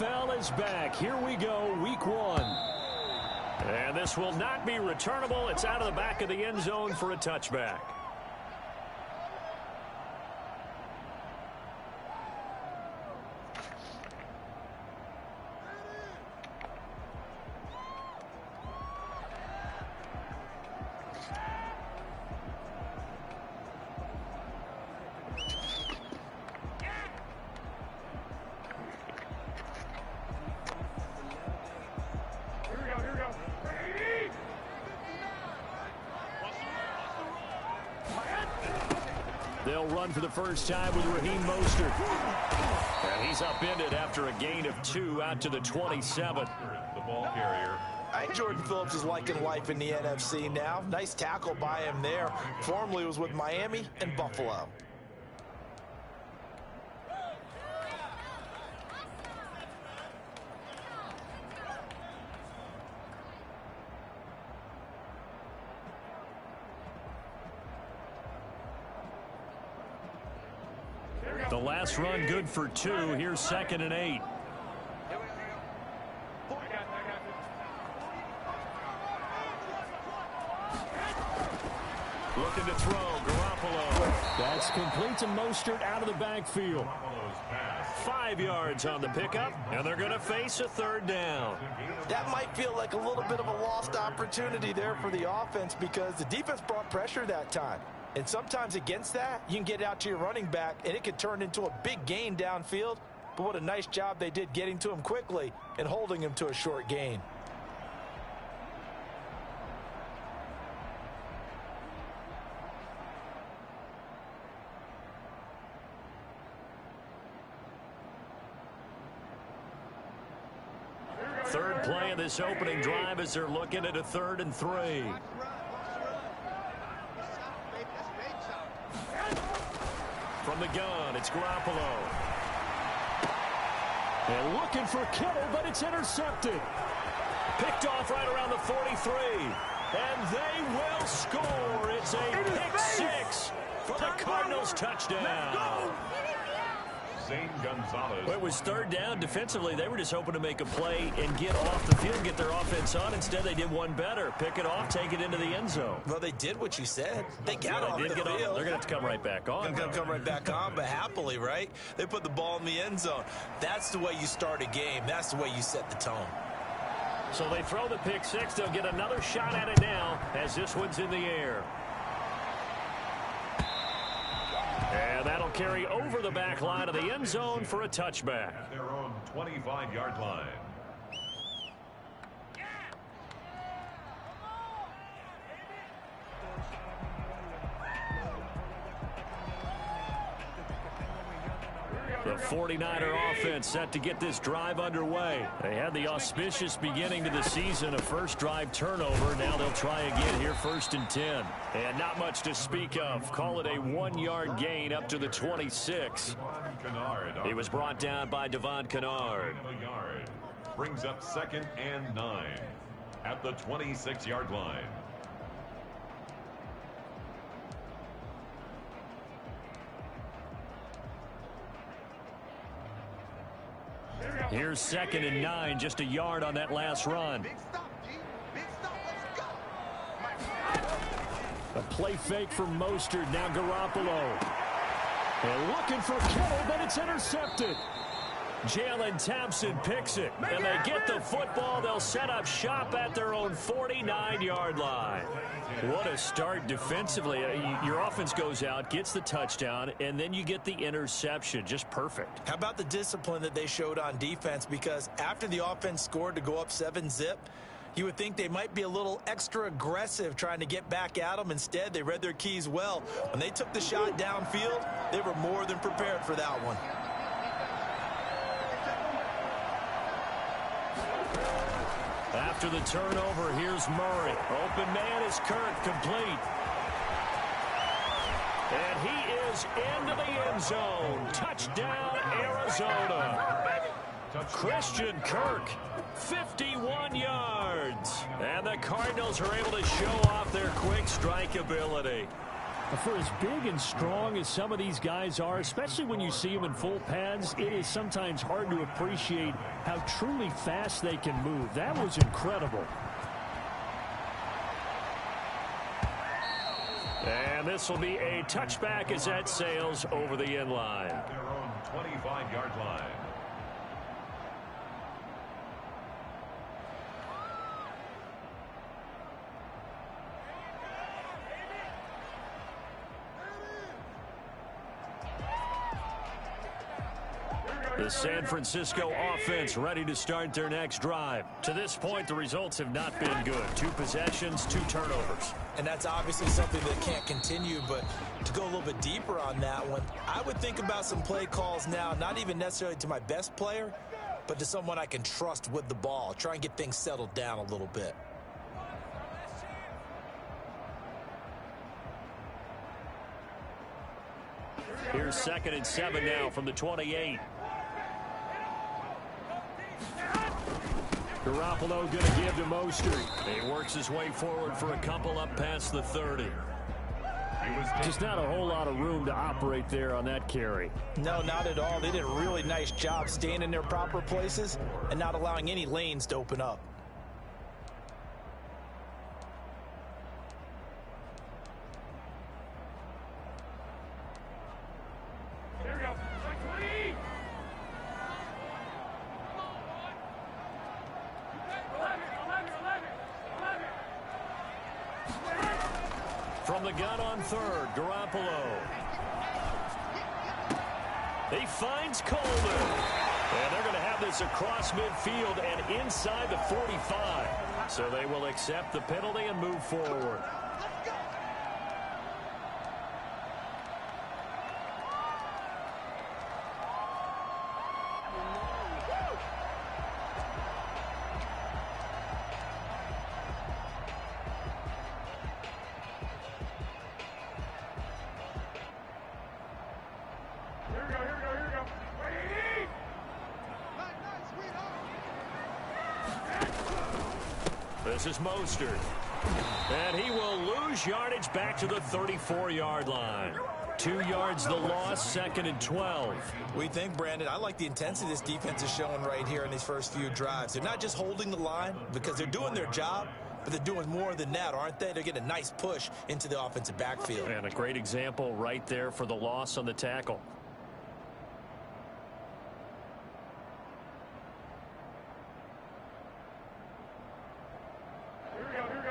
NFL is back. Here we go, week 1. And this will not be returnable. It's out of the back of the end zone for a touchback. They'll run for the first time with Raheem Mostert. And he's upended after a gain of 2 out to the 27. The ball carrier. Jordan Phillips is liking life in the NFC now. Nice tackle by him there. Formerly was with Miami and Buffalo. The last run good for 2. Here's 2nd and 8. Looking to throw. Garoppolo. That's complete to Mostert out of the backfield. 5 yards on the pickup, and they're going to face a 3rd down. That might feel like a little bit of a lost opportunity there for the offense because the defense brought pressure that time. And sometimes against that, you can get out to your running back, and it could turn into a big gain downfield. But what a nice job they did getting to him quickly and holding him to a short gain. Third play of this opening drive as they're looking at a 3rd and 3. From the gun, it's Garoppolo. And looking for Kittle, but it's intercepted. Picked off right around the 43. And they will score. It's a pick 6 for the Cardinals touchdown. Gonzalez. Well, it was 3rd down. Defensively, they were just hoping to make a play and get off the field, get their offense on. Instead, they did one better. Pick it off, take it into the end zone. Well, they did what you said. They got off the field. They're going to have to come right back on. They're going to come right back on, but happily, right? They put the ball in the end zone. That's the way you start a game. That's the way you set the tone. So they throw the pick 6. They'll get another shot at it now as this one's in the air. And that'll carry over the back line of the end zone for a touchback. At their own 25-yard line. The 49er offense set to get this drive underway. They had the auspicious beginning to the season, a first drive turnover. Now they'll try again here, 1st and 10. And not much to speak of. Call it a 1-yard gain up to the 26. It was brought down by Devon Kennard. Brings up 2nd and 9 at the 26-yard line. Here's 2nd and 9, just a yard on that last run. A play fake from Mostert, now Garoppolo. And looking for Kittle, but it's intercepted. Jalen Thompson picks it, and they get the football. They'll set up shop at their own 49-yard line. What a start defensively. Your offense goes out, gets the touchdown, and then you get the interception. Just perfect. How about the discipline that they showed on defense? Because after the offense scored to go up 7-zip, you would think they might be a little extra aggressive trying to get back at them. Instead, they read their keys well. When they took the shot downfield, they were more than prepared for that one. After the turnover, here's Murray. Open man is Kirk, complete. And he is into the end zone. Touchdown, Arizona. Christian Kirk, 51 yards. And the Cardinals are able to show off their quick strike ability. For as big and strong as some of these guys are, especially when you see them in full pads, it is sometimes hard to appreciate how truly fast they can move. That was incredible. And this will be a touchback as that sails over the end line. Their own 25-yard line. The San Francisco offense ready to start their next drive. To this point, the results have not been good. 2 possessions, 2 turnovers. And that's obviously something that can't continue, but to go a little bit deeper on that one, I would think about some play calls now, not even necessarily to my best player, but to someone I can trust with the ball. Try and get things settled down a little bit. Here's 2nd and 7 now from the 28. Garoppolo going to give to Mostert. He works his way forward for a couple up past the 30. Just not a whole lot of room to operate there on that carry. No, not at all. They did a really nice job staying in their proper places and not allowing any lanes to open up. From the gun on 3rd, Garoppolo. He finds Coleman. And they're going to have this across midfield and inside the 45. So they will accept the penalty and move forward. This is Mostert. And he will lose yardage back to the 34-yard line. 2 yards the loss, 2nd and 12. We think, Brandon, I like the intensity this defense is showing right here in these first few drives. They're not just holding the line because they're doing their job, but they're doing more than that, aren't they? They're getting a nice push into the offensive backfield. And a great example right there for the loss on the tackle.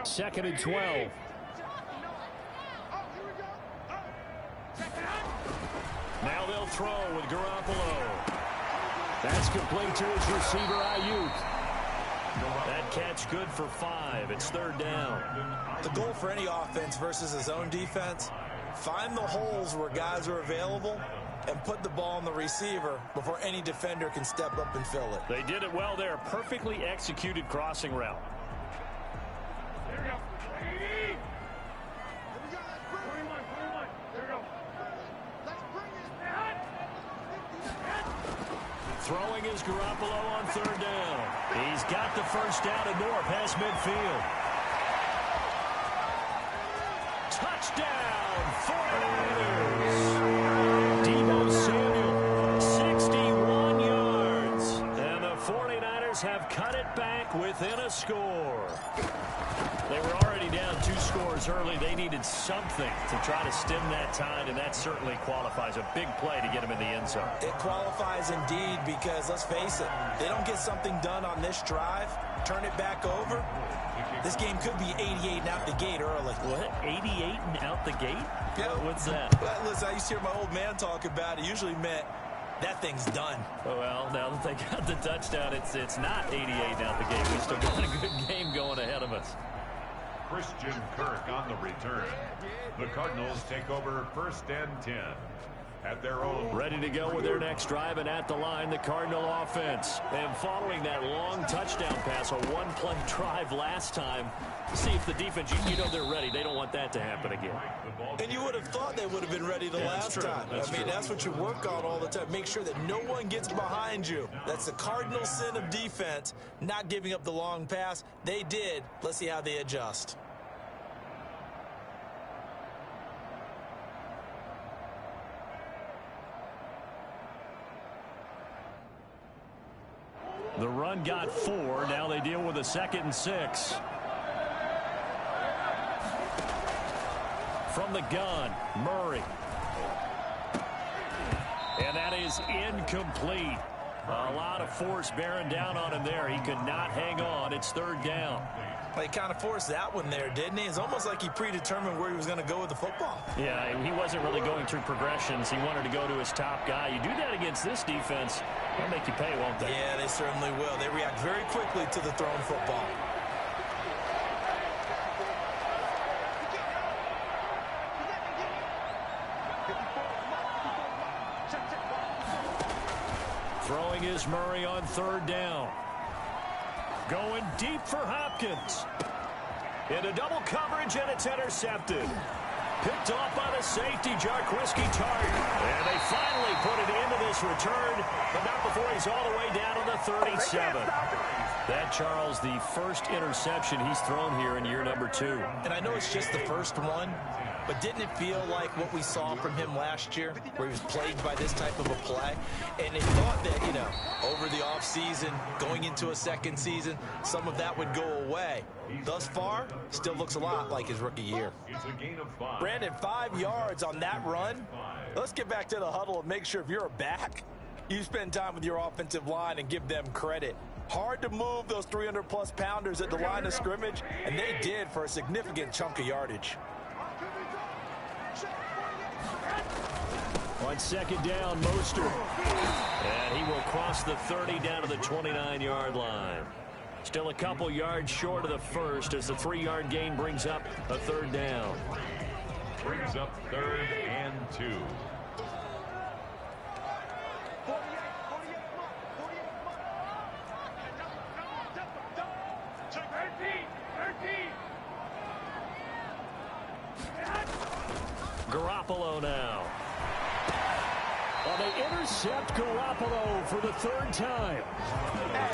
Second and 12. Now they'll throw with Garoppolo. That's complete to his receiver, Ayuk. That catch good for 5. It's 3rd down. The goal for any offense versus his own defense, find the holes where guys are available and put the ball on the receiver before any defender can step up and fill it. They did it well there. Perfectly executed crossing route. Throwing is Garoppolo on 3rd down. He's got the first down and more past midfield. Touchdown, 49ers. Deebo Samuel, 61 yards. And the 49ers have cut it back within a score. They were already down 2 scores early. They needed something to try to stem that tide, and that certainly qualifies. A big play to get them in the end zone. It qualifies indeed because, let's face it, they don't get something done on this drive, turn it back over, this game could be 88 and out the gate early. What? 88 and out the gate? Yeah. What's that? Well, listen, I used to hear my old man talk about it. Usually meant that thing's done. Well, now that they got the touchdown, it's not 88 and out the gate. We still got a good game going ahead of us. Christian Kirk on the return. The Cardinals take over 1st and 10 at their own. Ready to go with their next drive, and at the line, the Cardinal offense. And following that long touchdown pass, a one-play drive last time, see if the defense, you know they're ready. They don't want that to happen again. And you would have thought they would have been ready the last time. That's what you work on all the time. Make sure that no one gets behind you. That's the cardinal sin of defense, not giving up the long pass. They did. Let's see how they adjust. The run got 4. Now they deal with a 2nd and 6. From the gun, Murray. And that is incomplete. A lot of force bearing down on him there. He could not hang on. It's 3rd down. Well, he kind of forced that one there, didn't he? It's almost like he predetermined where he was going to go with the football. Yeah, he wasn't really going through progressions. He wanted to go to his top guy. You do that against this defense, they'll make you pay, won't they? Yeah, they certainly will. They react very quickly to the thrown football. Throwing is Murray on 3rd down. Going deep for Hopkins. Into double coverage, and it's intercepted. Picked off by the safety, Jarquiski Tart. And they finally put it into this return, but not before he's all the way down to the 37. That, Charles, the first interception he's thrown here in year number 2. And I know it's just the first one, but didn't it feel like what we saw from him last year, where he was plagued by this type of a play? And it thought that, you know, over the offseason, going into a second season, some of that would go away. Thus far, still looks a lot like his rookie year. Brandon, 5 yards on that run. Let's get back to the huddle and make sure if you're a back, you spend time with your offensive line and give them credit. Hard to move those 300-plus pounders at the line of scrimmage, and they did for a significant chunk of yardage. On 2nd down, Mostert. And he will cross the 30 down to the 29-yard line. Still a couple yards short of the first as the 3-yard gain brings up a 3rd down. Brings up 3rd and 2. Garoppolo now. Well, they intercept Garoppolo for the 3rd time.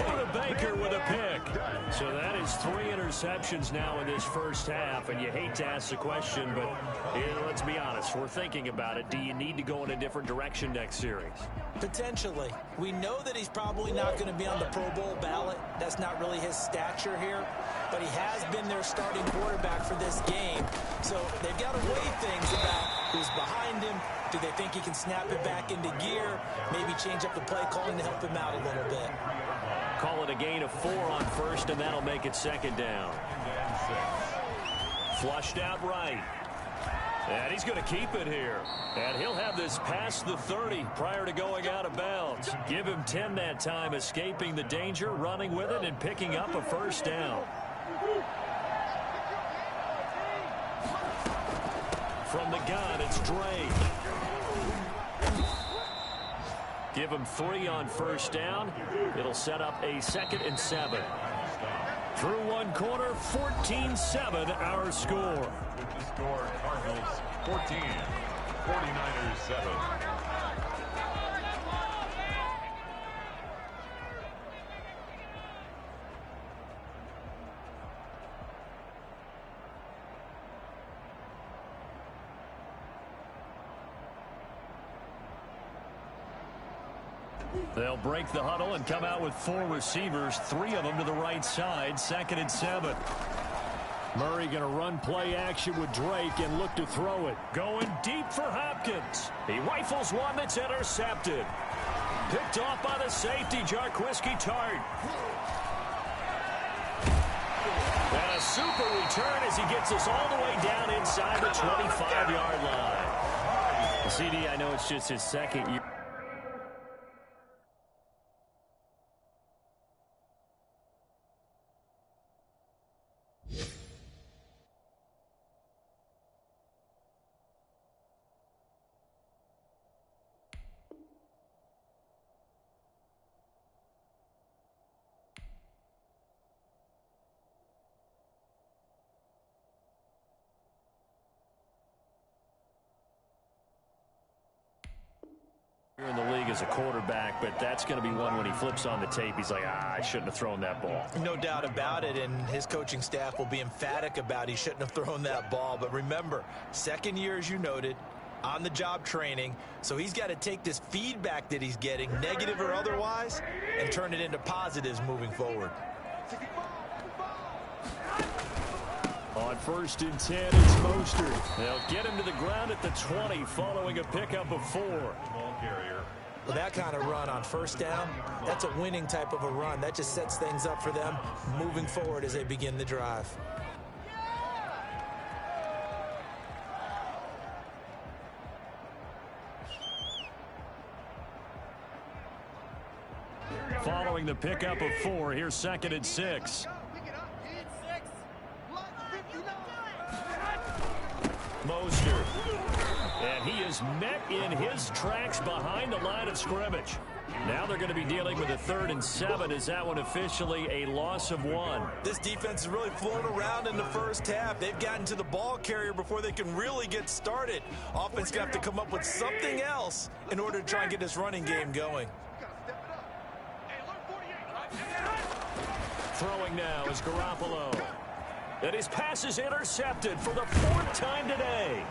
Over to Baker with a pick. So that is 3 interceptions now in this first half, and you hate to ask the question, but let's be honest, we're thinking about it. Do you need to go in a different direction next series? Potentially. We know that he's probably not going to be on the Pro Bowl ballot. That's not really his stature here, but he has been their starting quarterback for this game. So they've got to weigh things about who's behind him. Do they think he can snap it back into gear? Maybe change up the play calling to help him out a little bit. Call it a gain of 4 on 1st, and that'll make it 2nd down. Flushed out right. And he's going to keep it here. And he'll have this past the 30 prior to going out of bounds. Give him 10 that time, escaping the danger, running with it, and picking up a 1st down. From the gun, it's Drake. Give him 3 on 1st down. It'll set up a 2nd and 7. Through one quarter, 14-7 our score. With the score, Cardinals 14, 49ers 7. They'll break the huddle and come out with 4 receivers, 3 of them to the right side, 2nd and 7. Murray going to run play action with Drake and look to throw it. Going deep for Hopkins. He rifles one that's intercepted. Picked off by the safety, Jarquiski Tart. And a super return as he gets us all the way down inside the 25-yard line. CD, I know it's just his 2nd year. In the league as a quarterback, but that's going to be one when he flips on the tape, he's like, I shouldn't have thrown that ball. No doubt about it, and his coaching staff will be emphatic about he shouldn't have thrown that ball. But remember, 2nd year, as you noted, on-the-job training, so he's got to take this feedback that he's getting, negative or otherwise, and turn it into positives moving forward. On 1st and 10, it's Mostert. They'll get him to the ground at the 20 following a pickup of 4. Well, that kind of run on 1st down, that's a winning type of a run. That just sets things up for them moving forward as they begin the drive. Following the pickup of 4, here's 2nd and 6. Mostert. And he is met in his tracks behind the line of scrimmage. Now they're going to be dealing with a 3rd and 7. Is that one officially a loss of 1? This defense is really flown around in the first half. They've gotten to the ball carrier before they can really get started. Offense going to have to come up with something else in order to try and get this running game going. Throwing now is Garoppolo. And his pass is intercepted for the 4th time today.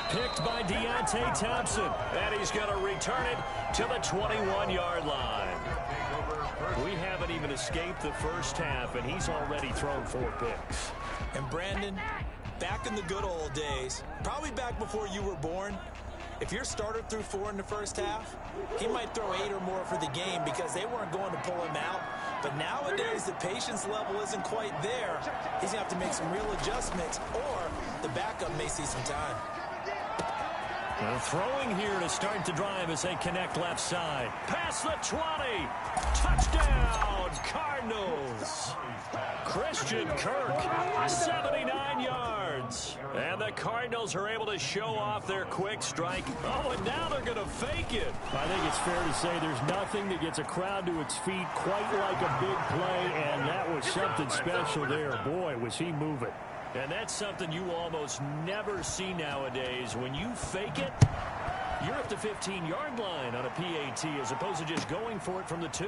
Picked by Deontay Thompson. And he's going to return it to the 21-yard line. We haven't even escaped the first half, and he's already thrown 4 picks. And Brandon, back in the good old days, probably back before you were born, if your starter threw 4 in the first half, he might throw 8 or more for the game because they weren't going to pull him out. But nowadays, the patience level isn't quite there. He's going to have to make some real adjustments, or the backup may see some time. They're throwing here to start the drive as they connect left side. Past the 20. Touchdown, Cardinals. Christian Kirk, 79 yards. And the Cardinals are able to show off their quick strike. Oh, and now they're going to fake it. I think it's fair to say there's nothing that gets a crowd to its feet quite like a big play, and that was something special there. Boy, was he moving. And that's something you almost never see nowadays. When you fake it, you're at the 15-yard line on a PAT as opposed to just going for it from the 2.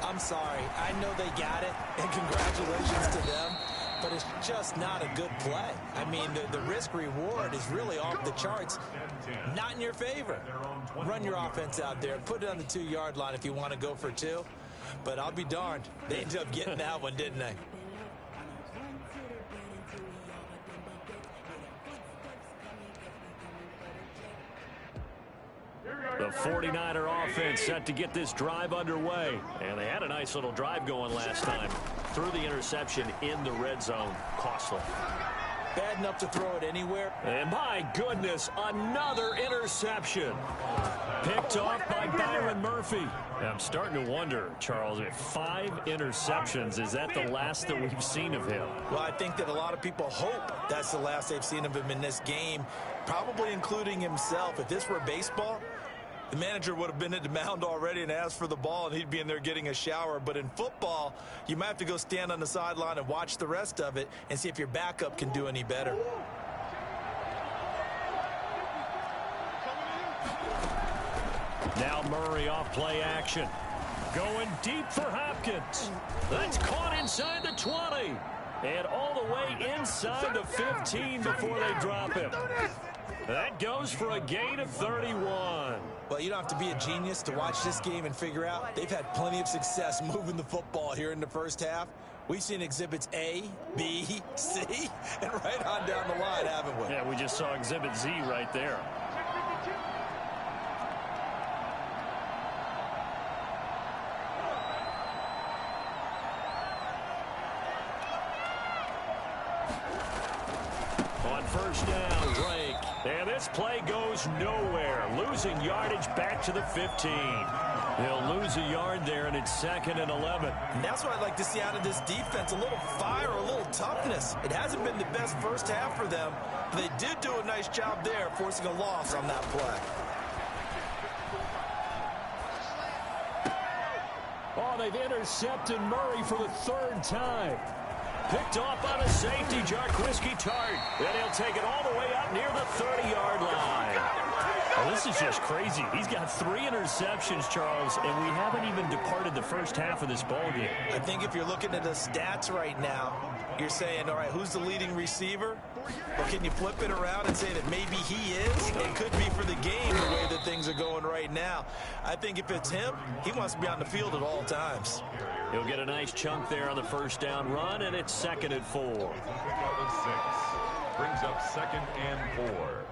I'm sorry. I know they got it, and congratulations to them, but it's just not a good play. I mean, the risk-reward is really off the charts. Not in your favor. Run your offense out there. Put it on the 2-yard line if you want to go for 2. But I'll be darned. They ended up getting that one, didn't they? The 49er offense set to get this drive underway. And they had a nice little drive going last time. Threw the interception in the red zone. Costly. Bad enough to throw it anywhere. And my goodness, another interception. Picked off by Byron Murphy. I'm starting to wonder, Charles, if 5 interceptions, is that the last that we've seen of him? Well, I think that a lot of people hope that's the last they've seen of him in this game, probably including himself. If this were baseball, the manager would have been at the mound already and asked for the ball, and he'd be in there getting a shower. But in football, you might have to go stand on the sideline and watch the rest of it and see if your backup can do any better. Now Murray off play action. Going deep for Hopkins. That's caught inside the 20. And all the way inside the 15 before they drop him. That goes for a gain of 31. Well, you don't have to be a genius to watch this game and figure out they've had plenty of success moving the football here in the first half. We've seen exhibits A, B, C, and right on down the line, haven't we? Yeah, we just saw exhibit Z right there. On first down, Drake. And this play goes nowhere. Losing yardage back to the 15. He'll lose a yard there, and it's 2nd and 11. And that's what I'd like to see out of this defense, a little fire, a little toughness. It hasn't been the best first half for them, but they did do a nice job there, forcing a loss on that play. Oh, they've intercepted Murray for the 3rd time. Picked off by the safety, Jarquiski Tart. And he'll take it all the way up near the 30-yard line. Well, this is just crazy. He's got 3 interceptions, Charles, and we haven't even departed the first half of this ballgame. I think if you're looking at the stats right now, you're saying, all right, who's the leading receiver? Or can you flip it around and say that maybe he is? It could be for the game the way that things are going right now. I think if it's him, he wants to be on the field at all times. He'll get a nice chunk there on the first down run, and it's 2nd and 4. Pickup of 6. Brings up 2nd and 4.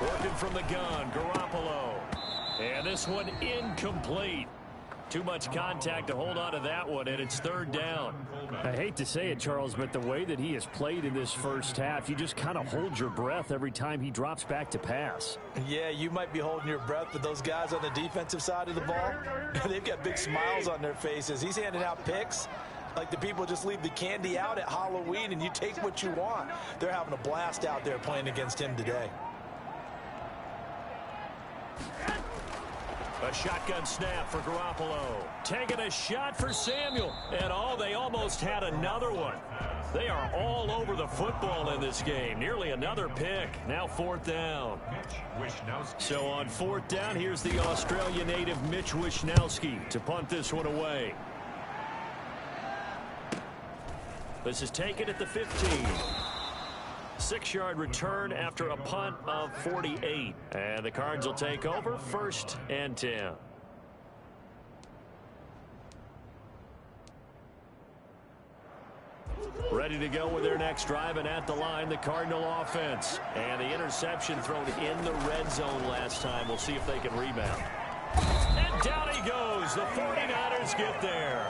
Working from the gun, Garoppolo. And this one incomplete. Too much contact to hold on to that one, and it's 3rd down. I hate to say it, Charles, but the way that he has played in this first half, you just kind of hold your breath every time he drops back to pass. Yeah, you might be holding your breath, but those guys on the defensive side of the ball, they've got big smiles on their faces. He's handing out picks like the people just leave the candy out at Halloween and you take what you want. They're having a blast out there playing against him today. A shotgun snap for Garoppolo. Taking a shot for Samuel. And they almost had another one. They are all over the football in this game. Nearly another pick. Now 4th down. So on 4th down, here's the Australia native Mitch Wishnowsky to punt this one away. This is taken at the 15. 6-yard return after a punt of 48. And the Cards will take over 1st and 10. Ready to go with their next drive, and at the line, the Cardinal offense. And the interception thrown in the red zone last time. We'll see if they can rebound. And down he goes. The 49ers get there.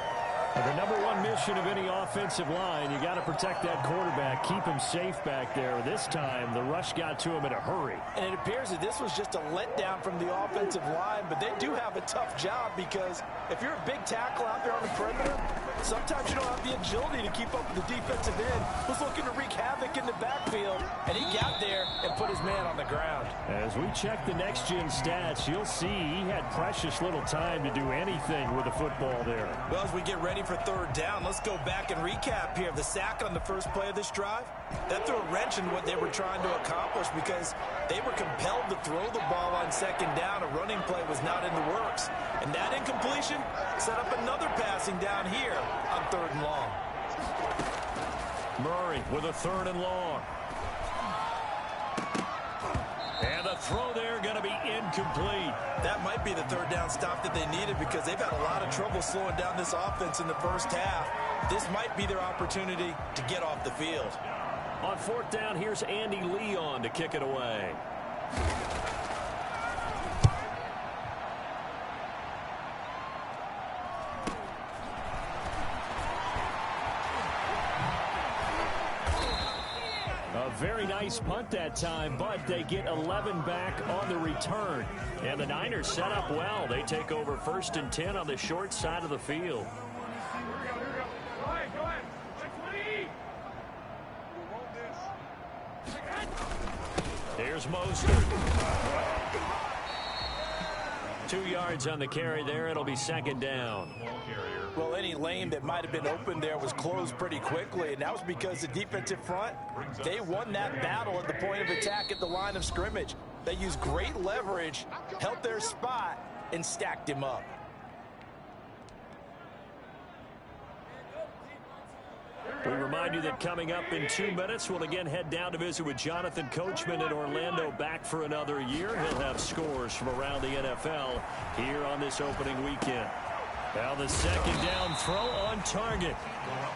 The number 1 mission of any offensive line, you got to protect that quarterback, keep him safe back there. This time, the rush got to him in a hurry. And it appears that this was just a letdown from the offensive line, but they do have a tough job because if you're a big tackle out there on the perimeter, sometimes you don't have the agility to keep up with the defensive end who's looking to wreak havoc in the backfield, and he got there and put his man on the ground. As we check the next-gen stats, you'll see he had precious little time to do anything with the football there. Well, as we get ready for 3rd down, let's go back and recap here. The sack on the first play of this drive, that threw a wrench in what they were trying to accomplish because they were compelled to throw the ball on 2nd down. A running play was not in the works. And that incompletion set up another passing down here on 3rd and long. Murray with a 3rd and long. And the throw there going to be incomplete. That might be the 3rd down stop that they needed because they've had a lot of trouble slowing down this offense in the first half. This might be their opportunity to get off the field. On 4th down, here's Andy Leon to kick it away. A very nice punt that time, but they get 11 back on the return. And the Niners set up well. They take over 1st and 10 on the short side of the field. Here's Mostert. 2 yards on the carry there. It'll be 2nd down. Well, any lane that might have been open there was closed pretty quickly, and that was because the defensive front, they won that battle at the point of attack at the line of scrimmage. They used great leverage, held their spot, and stacked him up. We remind you that coming up in 2 minutes, we'll again head down to visit with Jonathan Coachman in Orlando, back for another year. He'll have scores from around the NFL here on this opening weekend. Now the 2nd down throw on target.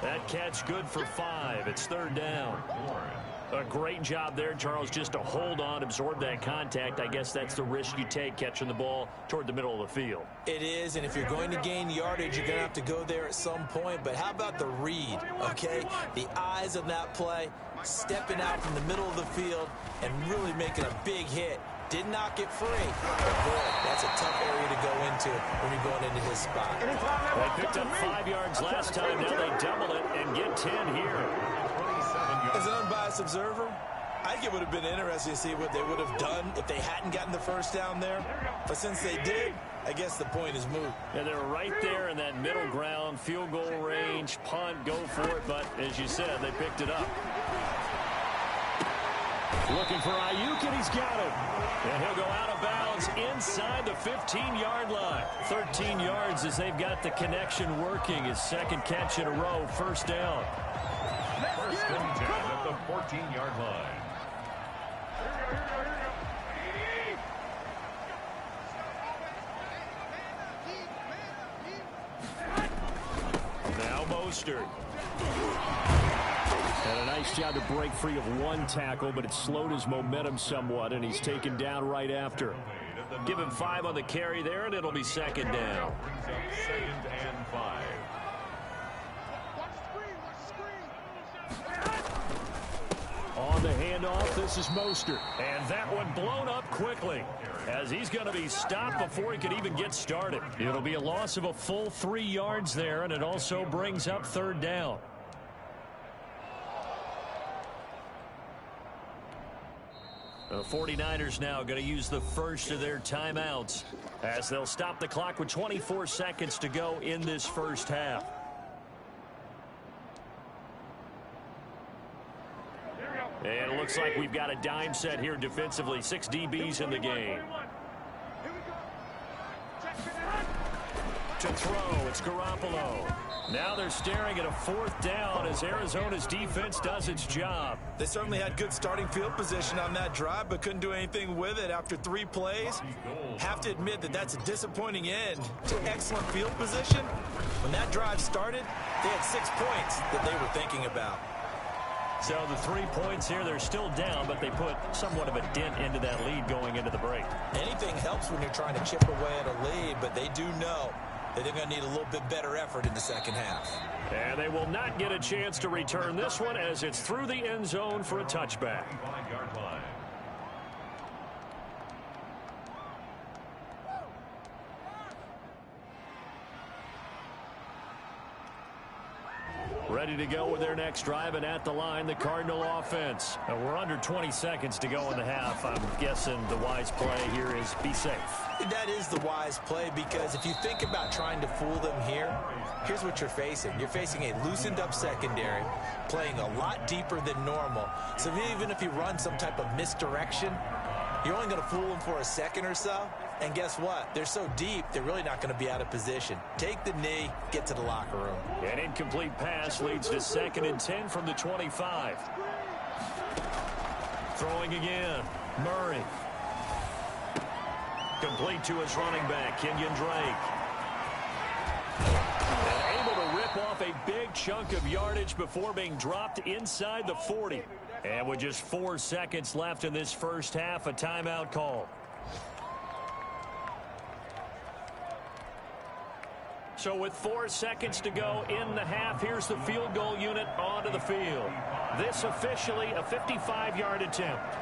That catch good for 5. It's 3rd down. A great job there, Charles, just to hold on, absorb that contact. I guess that's the risk you take catching the ball toward the middle of the field. It is, and if you're going to gain yardage, you're going to have to go there at some point. But how about the read, okay? The eyes of that play, stepping out from the middle of the field and really making a big hit. Did not get free. But boy, that's a tough area to go into when you're going into his spot. They picked up 5 yards last time. Now they double it and get 10 here. As an unbiased observer, I think it would have been interesting to see what they would have done if they hadn't gotten the first down there. But since they did, I guess the point is moot. And they're right there in that middle ground, field goal range, punt, go for it. But as you said, they picked it up. Looking for Ayuk, and he's got it. And he'll go out of bounds inside the 15-yard line. 13 yards as they've got the connection working. His second catch in a row, first down. First and 10 at the 14-yard line. Now Mostert. And a nice job to break free of one tackle, but it slowed his momentum somewhat, and he's taken down right after. Give him 5 on the carry there, and it'll be second down. Second and 5. On the handoff, this is Mostert. And that one blown up quickly, as he's going to be stopped before he could even get started. It'll be a loss of a full 3 yards there, and it also brings up third down. The 49ers now going to use the first of their timeouts as they'll stop the clock with 24 seconds to go in this first half. And it looks like we've got a dime set here defensively. 6 DBs in the game. To throw, it's Garoppolo. Now they're staring at a fourth down as Arizona's defense does its job. They certainly had good starting field position on that drive, but couldn't do anything with it after 3 plays. Have to admit that that's a disappointing end to excellent field position. When that drive started, they had 6 points that they were thinking about. So the 3 points here, they're still down, but they put somewhat of a dent into that lead going into the break. Anything helps when you're trying to chip away at a lead, but they do know that they're going to need a little bit better effort in the second half. And they will not get a chance to return this one as it's through the end zone for a touchback. 5-yard line. Ready to go with their next drive, and at the line, the Cardinal offense. We're under 20 seconds to go in the half. I'm guessing the wise play here is be safe. That is the wise play, because if you think about trying to fool them here, here's what you're facing. You're facing a loosened up secondary, playing a lot deeper than normal. So even if you run some type of misdirection, you're only going to fool them for a second or so. And guess what? They're so deep, they're really not going to be out of position. Take the knee, get to the locker room. An incomplete pass leads to 2nd and 10 from the 25. Throwing again. Murray. Complete to his running back, Kenyon Drake. And able to rip off a big chunk of yardage before being dropped inside the 40. And with just 4 seconds left in this first half, a timeout call. So with 4 seconds to go in the half, here's the field goal unit onto the field. This officially a 55-yard attempt.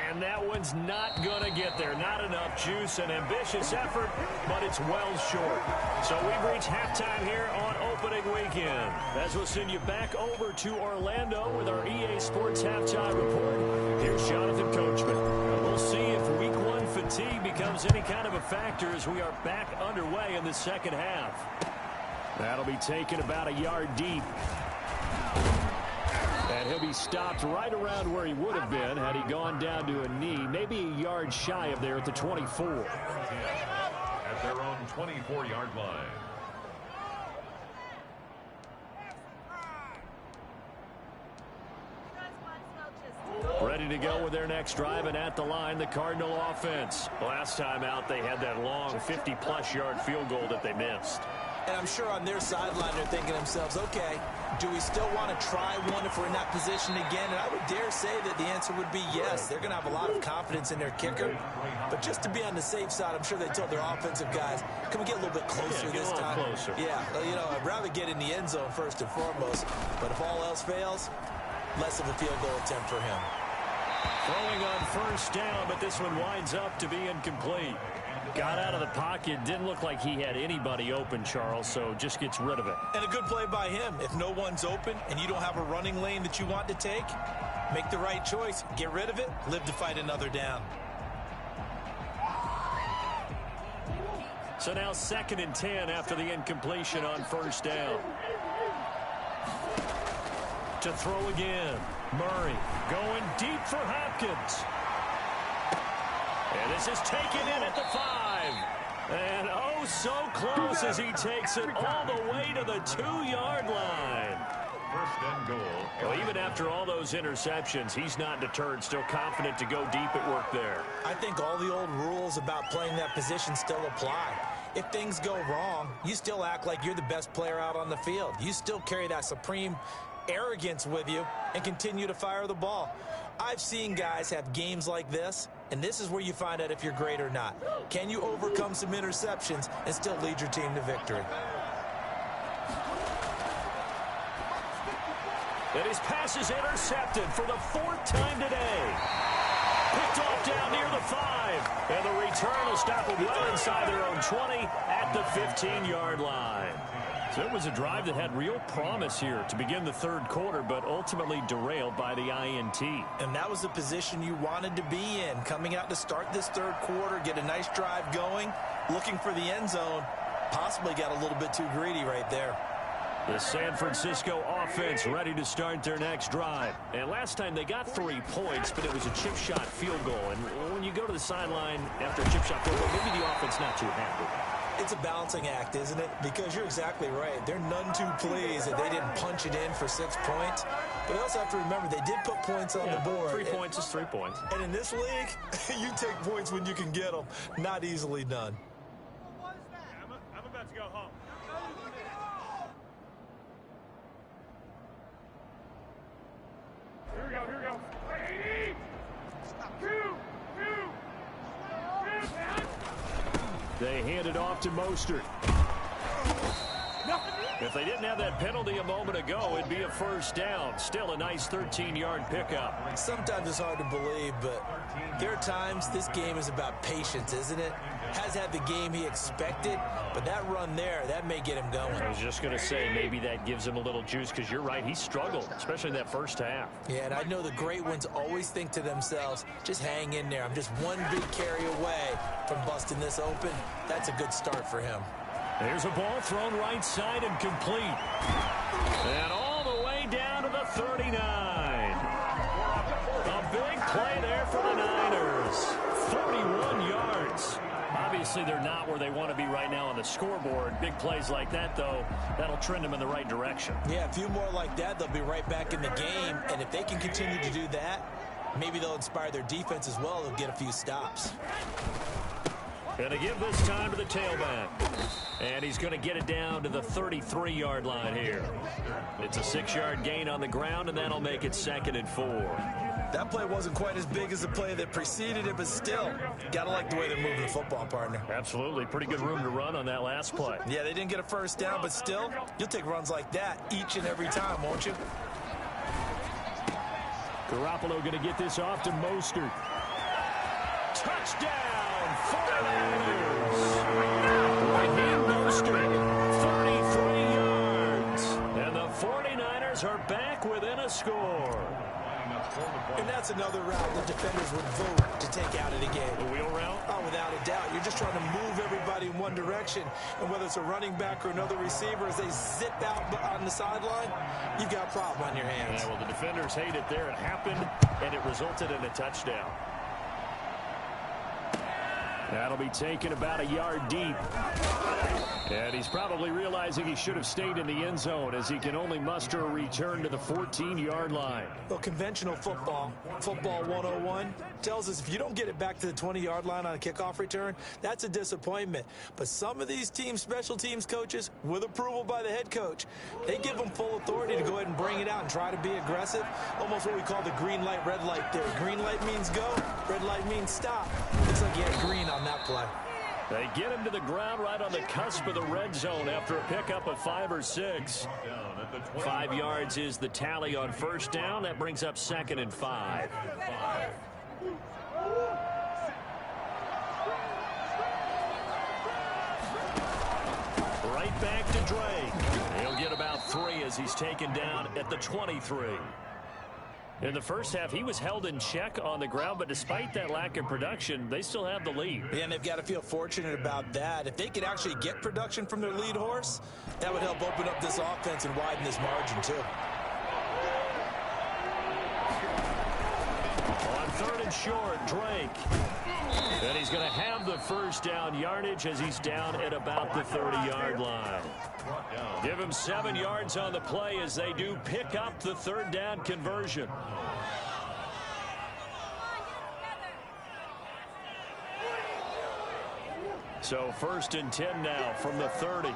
And that one's not going to get there. Not enough juice. An ambitious effort, but it's well short. So we've reached halftime here on opening weekend. As we'll send you back over to Orlando with our EA Sports Halftime Report. Here's Jonathan Coachman. And we'll see if Week 1 fatigue becomes any kind of a factor as we are back underway in the second half. That'll be taken about a yard deep. And he'll be stopped right around where he would have been had he gone down to a knee, maybe a yard shy of there at the 24. At their own 24-yard line. Ready to go with their next drive, and at the line, the Cardinal offense. Last time out, they had that long 50-plus yard field goal that they missed. And I'm sure on their sideline they're thinking to themselves, okay, do we still want to try one if we're in that position again? And I would dare say that the answer would be yes. They're going to have a lot of confidence in their kicker. But just to be on the safe side, I'm sure they told their offensive guys, can we get a little bit closer this time? Closer. Yeah, you know, I'd rather get in the end zone first and foremost. But if all else fails, less of a field goal attempt for him. Throwing on first down, but this one winds up to be incomplete. Got out of the pocket. Didn't look like he had anybody open, Charles, so just gets rid of it. And a good play by him. If no one's open and you don't have a running lane that you want to take, make the right choice. Get rid of it. Live to fight another down. So now 2nd and 10 after the incompletion on first down. To throw again. Murray going deep for Hopkins. And this is taken in at the 5. And oh, so close as he takes it all the way to the 2-yard line. First and goal. Well, even after all those interceptions, he's not deterred, still confident to go deep at work there. I think all the old rules about playing that position still apply. If things go wrong, you still act like you're the best player out on the field. You still carry that supreme arrogance with you and continue to fire the ball. I've seen guys have games like this, and this is where you find out if you're great or not. Can you overcome some interceptions and still lead your team to victory? And his pass is intercepted for the 4th time today. Picked off down near the 5. And the return will stop them well inside their own 20 at the 15-yard line. So it was a drive that had real promise here to begin the 3rd quarter, but ultimately derailed by the INT. And that was the position you wanted to be in, coming out to start this 3rd quarter, get a nice drive going, looking for the end zone. Possibly got a little bit too greedy right there. The San Francisco offense ready to start their next drive. And last time they got 3 points, but it was a chip shot field goal. And when you go to the sideline after a chip shot field goal, maybe the offense not too happy. It's a balancing act, isn't it? Because you're exactly right. They're none too pleased that they didn't punch it in for 6 points. But they also have to remember they did put points on the board. 3 points is 3 points. And in this league, you take points when you can get them. Not easily done. I'm about to go home. Here we go. 80! 2! They hand it off to Mostert. If they didn't have that penalty a moment ago, it'd be a first down. Still a nice 13-yard pickup. Sometimes it's hard to believe, but there are times this game is about patience, isn't it? Has had the game he expected, but that run there, that may get him going. I was just going to say, maybe that gives him a little juice, because you're right, he struggled, especially in that first half. Yeah, and I know the great ones always think to themselves, just hang in there. I'm just one big carry away from busting this open. That's a good start for him. There's a ball thrown right side and complete. And all the way down to the 39. A big play there for the Niners. 41 yards. Obviously, they're not where they want to be right now on the scoreboard. Big plays like that, though, that'll trend them in the right direction. Yeah, a few more like that, they'll be right back in the game. And if they can continue to do that, maybe they'll inspire their defense as well. They'll get a few stops. Going to give this time to the tailback. And he's going to get it down to the 33-yard line here. It's a 6-yard gain on the ground, and that'll make it 2nd and 4. That play wasn't quite as big as the play that preceded it, but still, got to like the way they're moving the football, partner. Absolutely. Pretty good room to run on that last play. Yeah, they didn't get a first down, but still, you'll take runs like that each and every time, won't you? Garoppolo going to get this off to Mostert. Touchdown! 49ers. Raheem Mostert, 33 yards. And the 49ers are back within a score. And that's another route the defenders would vote to take out of the game. The wheel route? Oh, without a doubt. You're just trying to move everybody in one direction. And whether it's a running back or another receiver, as they zip out on the sideline, you've got a problem on your hands. Yeah, well, the defenders hate it there. It happened, and it resulted in a touchdown. That'll be taken about a yard deep. And he's probably realizing he should have stayed in the end zone, as he can only muster a return to the 14-yard line. Well, conventional football 101, tells us if you don't get it back to the 20-yard line on a kickoff return, that's a disappointment. But some of these teams, special teams coaches, with approval by the head coach, they give them full authority to go ahead and bring it out and try to be aggressive. Almost what we call the green light, red light theory. Green light means go, red light means stop. Looks like he had green on that play. They get him to the ground right on the cusp of the red zone after a pickup of 5 or 6. 5 yards is the tally on first down. That brings up 2nd and 5. Right back to Drake. He'll get about 3 as he's taken down at the 23. In the first half, he was held in check on the ground, but despite that lack of production, they still have the lead. Yeah, and they've got to feel fortunate about that. If they could actually get production from their lead horse, that would help open up this offense and widen this margin, too. On 3rd and short, Drake. And he's going to have the first down yardage as he's down at about the 30-yard line. Give him 7 yards on the play as they do pick up the 3rd down conversion. So 1st and 10 now from the 30.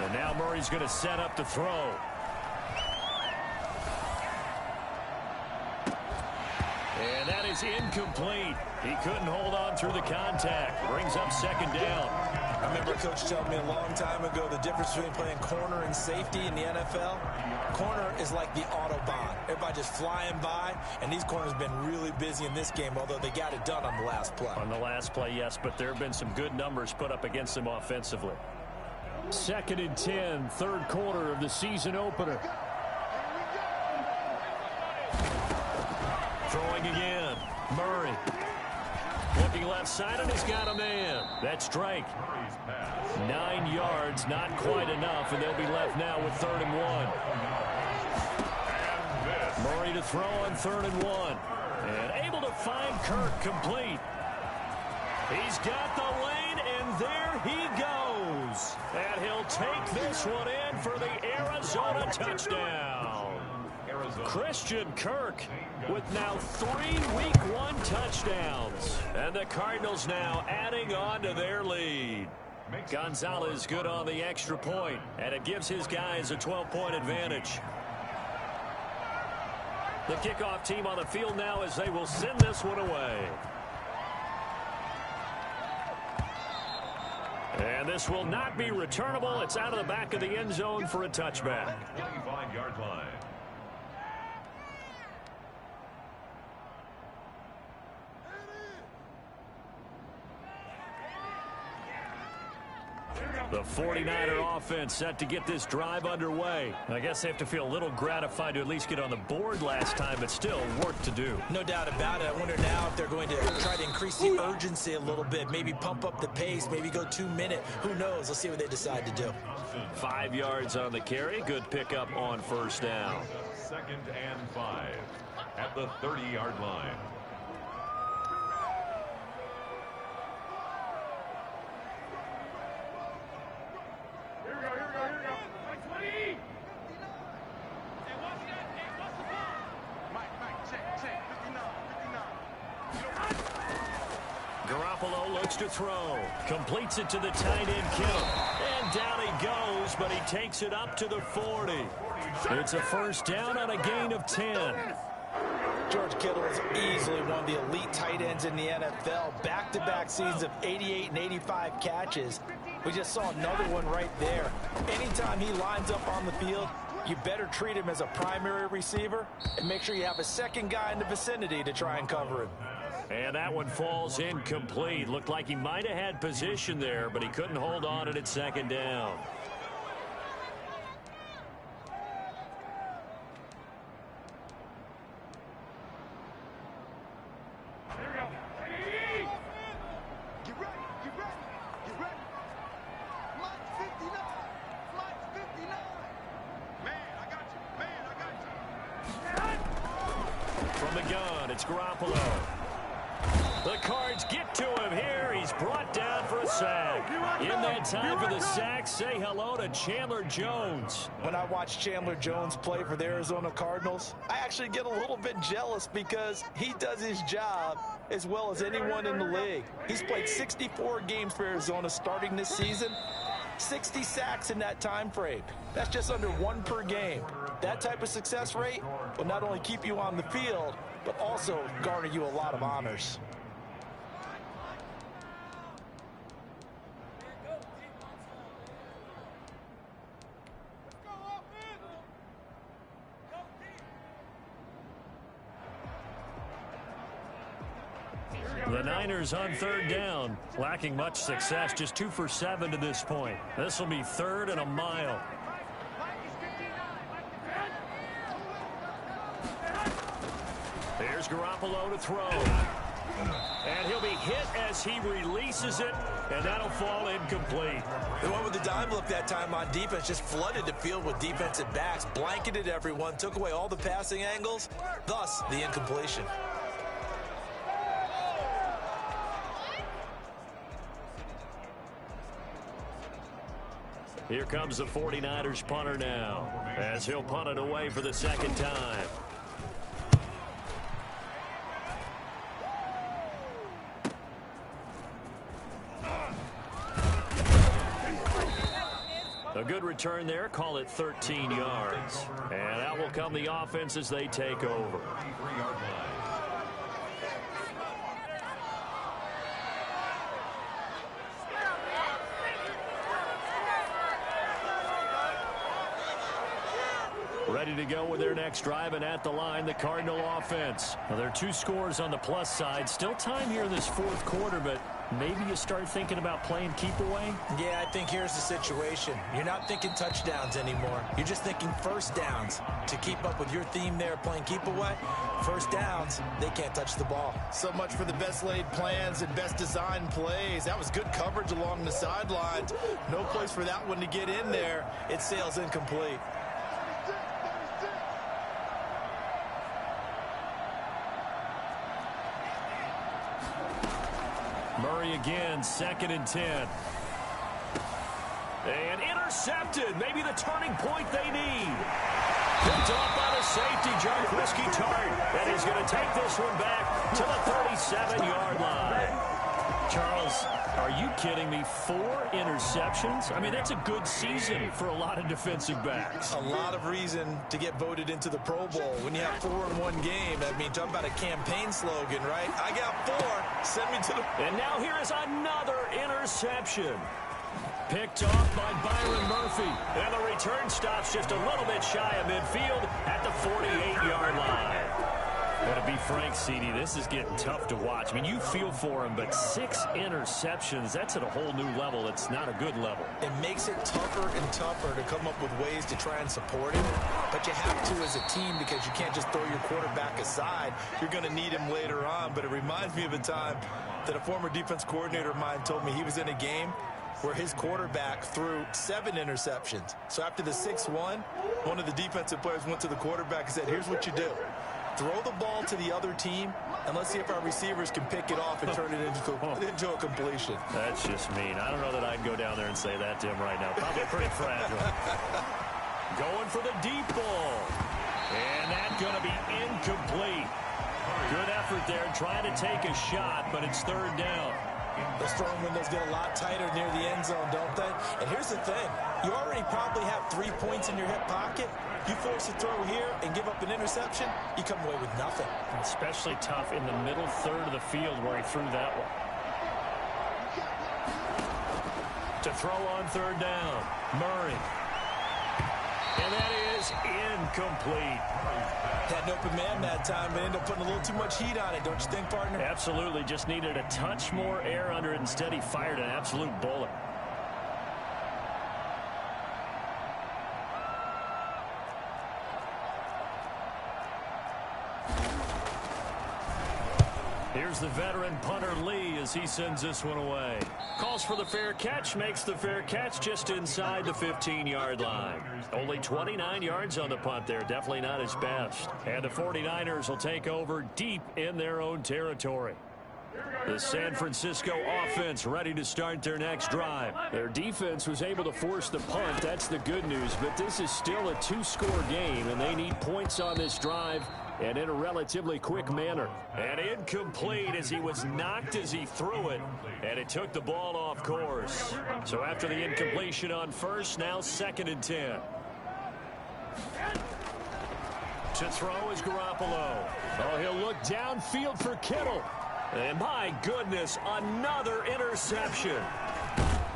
And now Murray's going to set up the throw. And that is incomplete. He couldn't hold on through the contact. Brings up 2nd down. I remember Coach telling me a long time ago the difference between playing corner and safety in the NFL. Corner is like the Autobahn. Everybody just flying by, and these corners have been really busy in this game, although they got it done on the last play. On the last play, yes, but there have been some good numbers put up against them offensively. 2nd and 10, 3rd quarter of the season opener. Throwing again. Murray. Looking left side, and he's got a man. That's Drake. 9 yards, not quite enough, and they'll be left now with 3rd and 1. Murray to throw on 3rd and 1. And able to find Kirk complete. He's got the lane, and there he goes. And he'll take this one in for the Arizona touchdown. Christian Kirk with now 3 Week 1 touchdowns. And the Cardinals now adding on to their lead. Gonzalez good on the extra point, and it gives his guys a 12-point advantage. The kickoff team on the field now as they will send this one away. And this will not be returnable. It's out of the back of the end zone for a touchback. 25-yard line. The 49er offense set to get this drive underway. I guess they have to feel a little gratified to at least get on the board last time, but still work to do. No doubt about it. I wonder now if they're going to try to increase the urgency a little bit, maybe pump up the pace, maybe go 2-minute. Who knows? Let's see what they decide to do. 5 yards on the carry. Good pickup on 1st down. 2nd and 5 at the 30-yard line. To throw. Completes it to the tight end, Kittle. And down he goes, but he takes it up to the 40. It's a 1st down on a gain of 10. George Kittle is easily one of the elite tight ends in the NFL. Back-to-back seasons of 88 and 85 catches. We just saw another one right there. Anytime he lines up on the field, you better treat him as a primary receiver and make sure you have a second guy in the vicinity to try and cover him. And that one falls incomplete. Looked like he might have had position there, but he couldn't hold on it at 2nd down. From the gun, it's Garoppolo. The Cards get to him here. He's brought down for a sack. In that time for the sack, say hello to Chandler Jones. When I watch Chandler Jones play for the Arizona Cardinals, I actually get a little bit jealous because he does his job as well as anyone in the league. He's played 64 games for Arizona starting this season. 60 sacks in that time frame. That's just under 1 per game. That type of success rate will not only keep you on the field, but also garner you a lot of honors. The Niners on third down, lacking much success, just 2 for 7 to this point. This will be 3rd and a mile. Here's Garoppolo to throw. And he'll be hit as he releases it, and that'll fall incomplete. They went with the dime look that time on defense, just flooded the field with defensive backs, blanketed everyone, took away all the passing angles, thus the incompletion. Here comes the 49ers punter now, as he'll punt it away for the second time. A good return there, call it 13 yards. And out will come the offense as they take over. Ready to go with their next drive, and at the line, the Cardinal offense. Well, there are 2 scores on the plus side. Still time here in this 4th quarter, but maybe you start thinking about playing keep away? Yeah, I think here's the situation. You're not thinking touchdowns anymore. You're just thinking first downs. To keep up with your theme there, playing keep away, first downs, they can't touch the ball. So much for the best laid plans and best designed plays. That was good coverage along the sidelines. No place for that one to get in there. It sails incomplete. Murray again, 2nd and 10. And intercepted. Maybe the turning point they need. Picked off by the safety, John Whiskey-Tart. And he's going to take this one back to the 37-yard line. Charles, are you kidding me? 4 interceptions? I mean, that's a good season for a lot of defensive backs. A lot of reason to get voted into the Pro Bowl. When you have 4 in one game, I mean, talk about a campaign slogan, right? I got 4. Send me to the... And now here is another interception. Picked off by Byron Murphy. And the return stops just a little bit shy of midfield at the 48-yard line. But to be frank, CD, this is getting tough to watch. I mean, you feel for him, but 6 interceptions, that's at a whole new level. It's not a good level. It makes it tougher and tougher to come up with ways to try and support him. But you have to as a team because you can't just throw your quarterback aside. You're going to need him later on. But it reminds me of a time that a former defense coordinator of mine told me he was in a game where his quarterback threw 7 interceptions. So after the 6-1, one of the defensive players went to the quarterback and said, here's what you do. Throw the ball to the other team, and let's see if our receivers can pick it off and turn it into a completion. That's just mean. I don't know that I'd go down there and say that to him right now. Probably pretty fragile. Going for the deep ball. And that's going to be incomplete. Good effort there trying to take a shot, but it's 3rd down. Those throwing windows get a lot tighter near the end zone, don't they? And here's the thing. You already probably have 3 points in your hip pocket. You force a throw here and give up an interception, you come away with nothing. Especially tough in the middle 3rd of the field where he threw that one. To throw on 3rd down, Murray. And that is incomplete. Had an open man that time, but ended up putting a little too much heat on it, don't you think, partner? Absolutely. Just needed a touch more air under it. Instead, he fired an absolute bullet. Here's the veteran punter Lee as he sends this one away. Calls for the fair catch, makes the fair catch just inside the 15-yard line. Only 29 yards on the punt there. Definitely not his best. And the 49ers will take over deep in their own territory. The San Francisco offense ready to start their next drive. Their defense was able to force the punt. That's the good news. But this is still a 2-score game, and they need points on this drive and in a relatively quick manner. And incomplete as he was knocked as he threw it, and it took the ball off course. So after the incompletion on first, now 2nd and 10. To throw is Garoppolo. Oh, he'll look downfield for Kittle. And my goodness, another interception.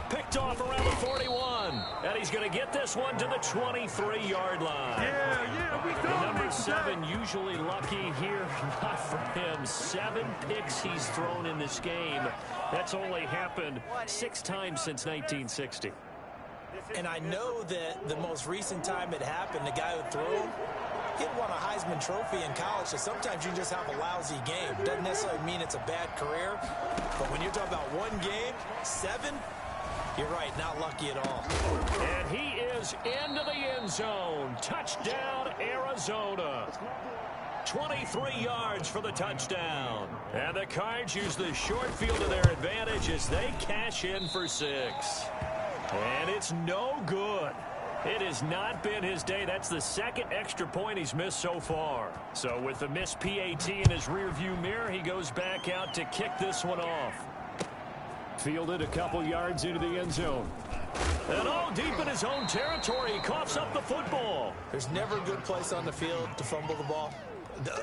Picked off around the 41. And he's going to get this one to the 23-yard line. The number 7 usually lucky here. Not for him. 7 picks he's thrown in this game. That's only happened 6 times since 1960. And I know that the most recent time it happened, the guy who threw him, he won a Heisman Trophy in college, so sometimes you just have a lousy game. Doesn't necessarily mean it's a bad career, but when you're talking about one game, 7, you're right, not lucky at all. And he is into the end zone. Touchdown, Arizona. 23 yards for the touchdown. And the Cards use the short field to their advantage as they cash in for 6. And it's no good. It has not been his day. That's the 2nd extra point he's missed so far. So with the missed PAT in his rearview mirror, he goes back out to kick this one off. Fielded a couple yards into the end zone. And all deep in his own territory, he coughs up the football. There's never a good place on the field to fumble the ball.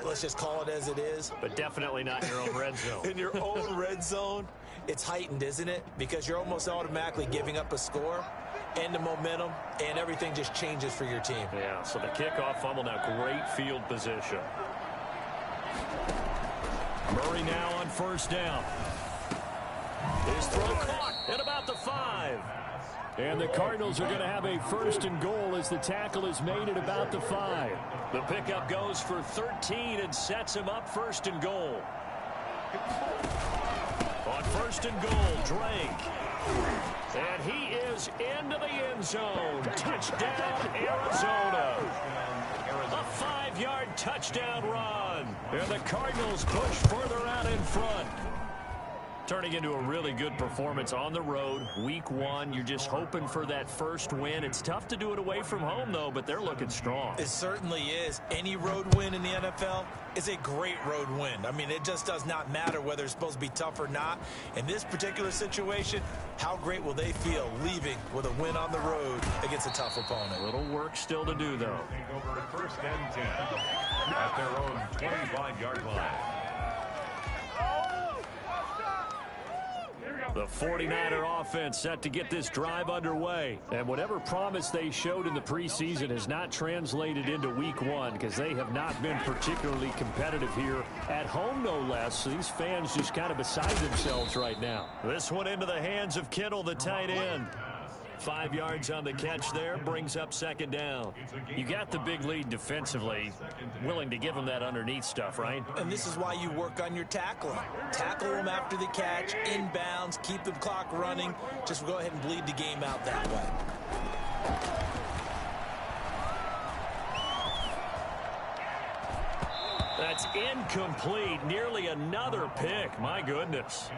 Let's just call it as it is. But definitely not in your own red zone. In your own red zone, it's heightened, isn't it? Because you're almost automatically giving up a score and the momentum, and everything just changes for your team. Yeah, so the kickoff fumble, now great field position. Murray now on first down. His throw caught at about the 5. And the Cardinals are going to have a 1st and goal as the tackle is made at about the 5. The pickup goes for 13 and sets him up 1st and goal. On 1st and goal, Drake. And he is into the end zone. Touchdown, Arizona. A 5-yard touchdown run. And the Cardinals push further out in front. Turning into a really good performance on the road. Week 1, you're just hoping for that first win. It's tough to do it away from home, though, but they're looking strong. It certainly is. Any road win in the NFL is a great road win. I mean, it just does not matter whether it's supposed to be tough or not. In this particular situation, how great will they feel leaving with a win on the road against a tough opponent? A little work still to do, though. Take over at 1st and 10 at their own 25-yard line. The 49er offense set to get this drive underway. And whatever promise they showed in the preseason has not translated into week 1 because they have not been particularly competitive here at home, no less. So these fans just kind of beside themselves right now. This one into the hands of Kittle, the tight end. 5 yards on the catch there, brings up 2nd down. You got the big lead defensively, willing to give them that underneath stuff, right? And this is why you work on your tackling. Tackle them after the catch, inbounds, keep the clock running. Just go ahead and bleed the game out that way. That's incomplete. Nearly another pick. My goodness.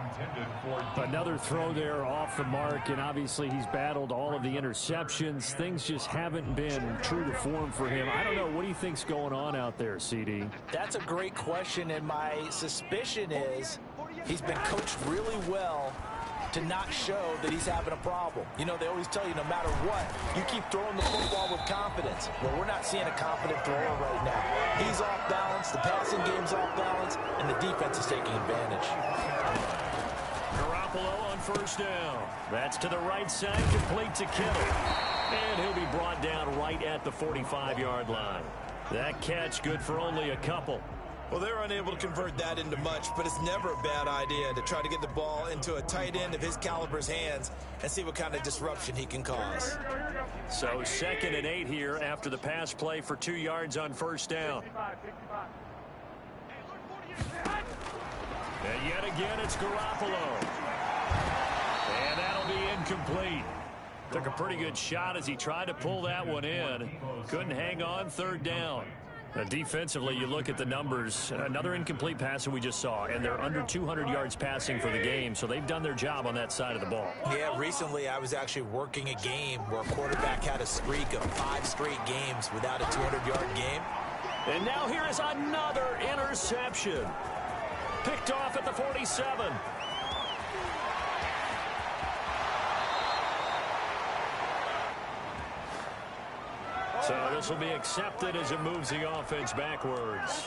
Another throw there off the mark, and obviously he's battled all of the interceptions. Things just haven't been true to form for him. I don't know. What do you think's going on out there, CD? That's a great question, and my suspicion is he's been coached really well to not show that he's having a problem. You know, they always tell you no matter what, you keep throwing the football with confidence. Well, we're not seeing a confident thrower right now. He's off balance, the passing game's off balance, and the defense is taking advantage. Garoppolo on first down. That's to the right side, complete to Kittle. And he'll be brought down right at the 45-yard line. That catch good for only a couple. Well, they're unable to convert that into much, but it's never a bad idea to try to get the ball into a tight end of his caliber's hands and see what kind of disruption he can cause. So 2nd and 8 here after the pass play for 2 yards on first down. And yet again, it's Garoppolo. And that'll be incomplete. Took a pretty good shot as he tried to pull that one in. Couldn't hang on, 3rd down. Defensively, you look at the numbers. Another incomplete pass that we just saw, and they're under 200 yards passing for the game, so they've done their job on that side of the ball. Yeah, recently I was actually working a game where a quarterback had a streak of 5 straight games without a 200-yard game. And now here is another interception. Picked off at the 47. So this will be accepted as it moves the offense backwards.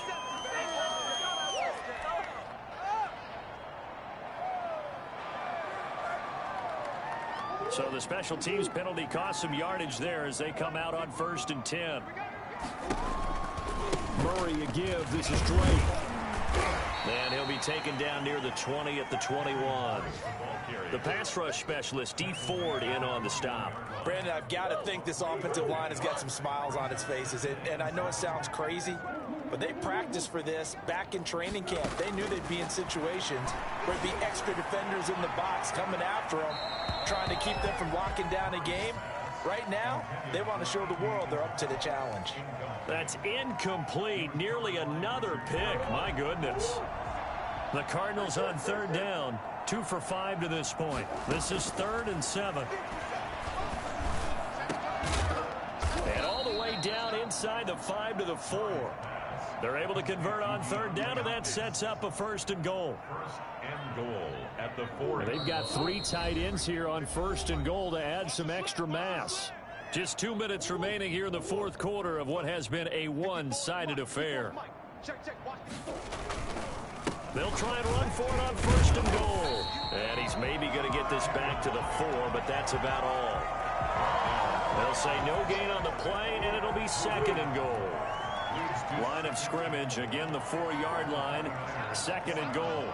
So the special teams penalty cost some yardage there as they come out on 1st and 10. Murray a give. This is Drake. And he'll be taken down near the 20 at the 21. The pass rush specialist, D. Ford, in on the stop. Brandon, I've got to think this offensive line has got some smiles on its faces. And I know it sounds crazy, but they practiced for this back in training camp. They knew they'd be in situations where there'd be extra defenders in the box coming after them, trying to keep them from locking down a game. Right now, they want to show the world they're up to the challenge. That's incomplete. Nearly another pick. My goodness. The Cardinals on 3rd down. 2 for 5 to this point. This is 3rd and 7. And all the way down inside the 5 to the 4. They're able to convert on 3rd down, and that sets up a 1st and goal. 1st and goal at the 4. They've got 3 tight ends here on 1st and goal to add some extra mass. Just 2 minutes remaining here in the 4th quarter of what has been a one-sided affair. They'll try and run for it on 1st and goal. And he's maybe going to get this back to the 4, but that's about all. They'll say no gain on the play, and it'll be 2nd and goal. Line of scrimmage, again the 4-yard line, 2nd and goal.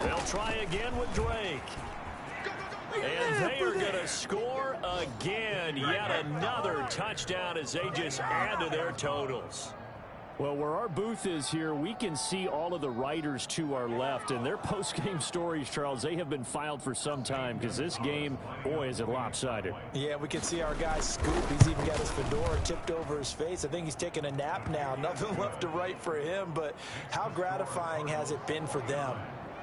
They'll try again with Drake. And they are going to score again. Yet another touchdown as they just add to their totals. Well, where our booth is here, we can see all of the writers to our left. And their post-game stories, Charles, they have been filed for some time because this game, boy, is it lopsided. Yeah, we can see our guy Scoop. He's even got his fedora tipped over his face. I think he's taking a nap now. Nothing left to write for him. But how gratifying has it been for them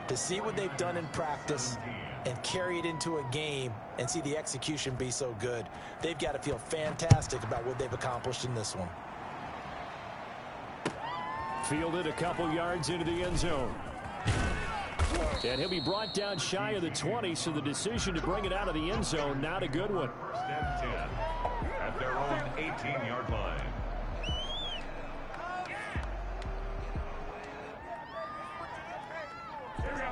to see what they've done in practice and carry it into a game and see the execution be so good? They've got to feel fantastic about what they've accomplished in this one. Fielded a couple yards into the end zone. And he'll be brought down shy of the 20, so the decision to bring it out of the end zone, not a good one. 1st and 10 at their own 18-yard line.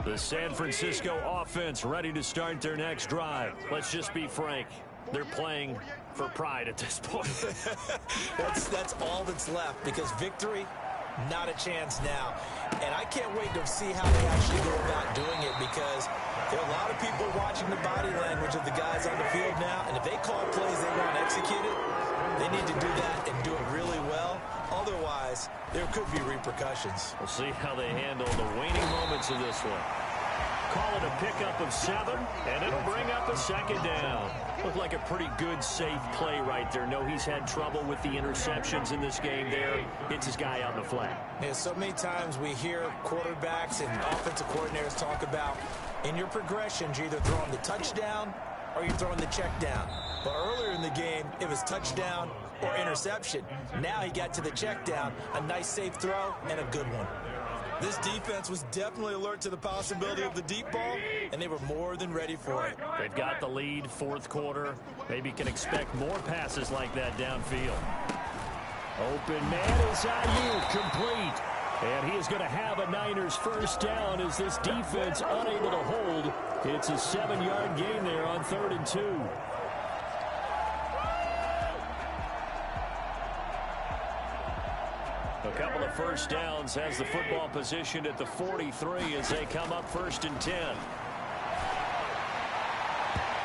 The San Francisco offense ready to start their next drive. Let's just be frank. They're playing for pride at this point. That's all that's left, because victory, not a chance now. And I can't wait to see how they actually go about doing it, because there are a lot of people watching the body language of the guys on the field now, and if they call plays they want executed, they need to do that and do it really well. Otherwise, there could be repercussions. We'll see how they handle the waning moments of this one. Call it a pickup of 7, and it'll bring up a 2nd down. Looked like a pretty good, safe play right there. No, he's had trouble with the interceptions in this game there. Hits his guy out in the flat. Yeah, so many times we hear quarterbacks and offensive coordinators talk about, in your progressions, you're either throwing the touchdown or you're throwing the check down. But earlier in the game, it was touchdown or interception. Now he got to the check down, a nice safe throw, and a good one. This defense was definitely alert to the possibility of the deep ball, and they were more than ready for it. They've got the lead, 4th quarter. Maybe can expect more passes like that downfield. Open man is Ayuk, complete. And he is going to have a Niners 1st down as this defense unable to hold. It's a 7-yard gain there on 3rd and 2. A couple of 1st downs has the football positioned at the 43 as they come up 1st and 10.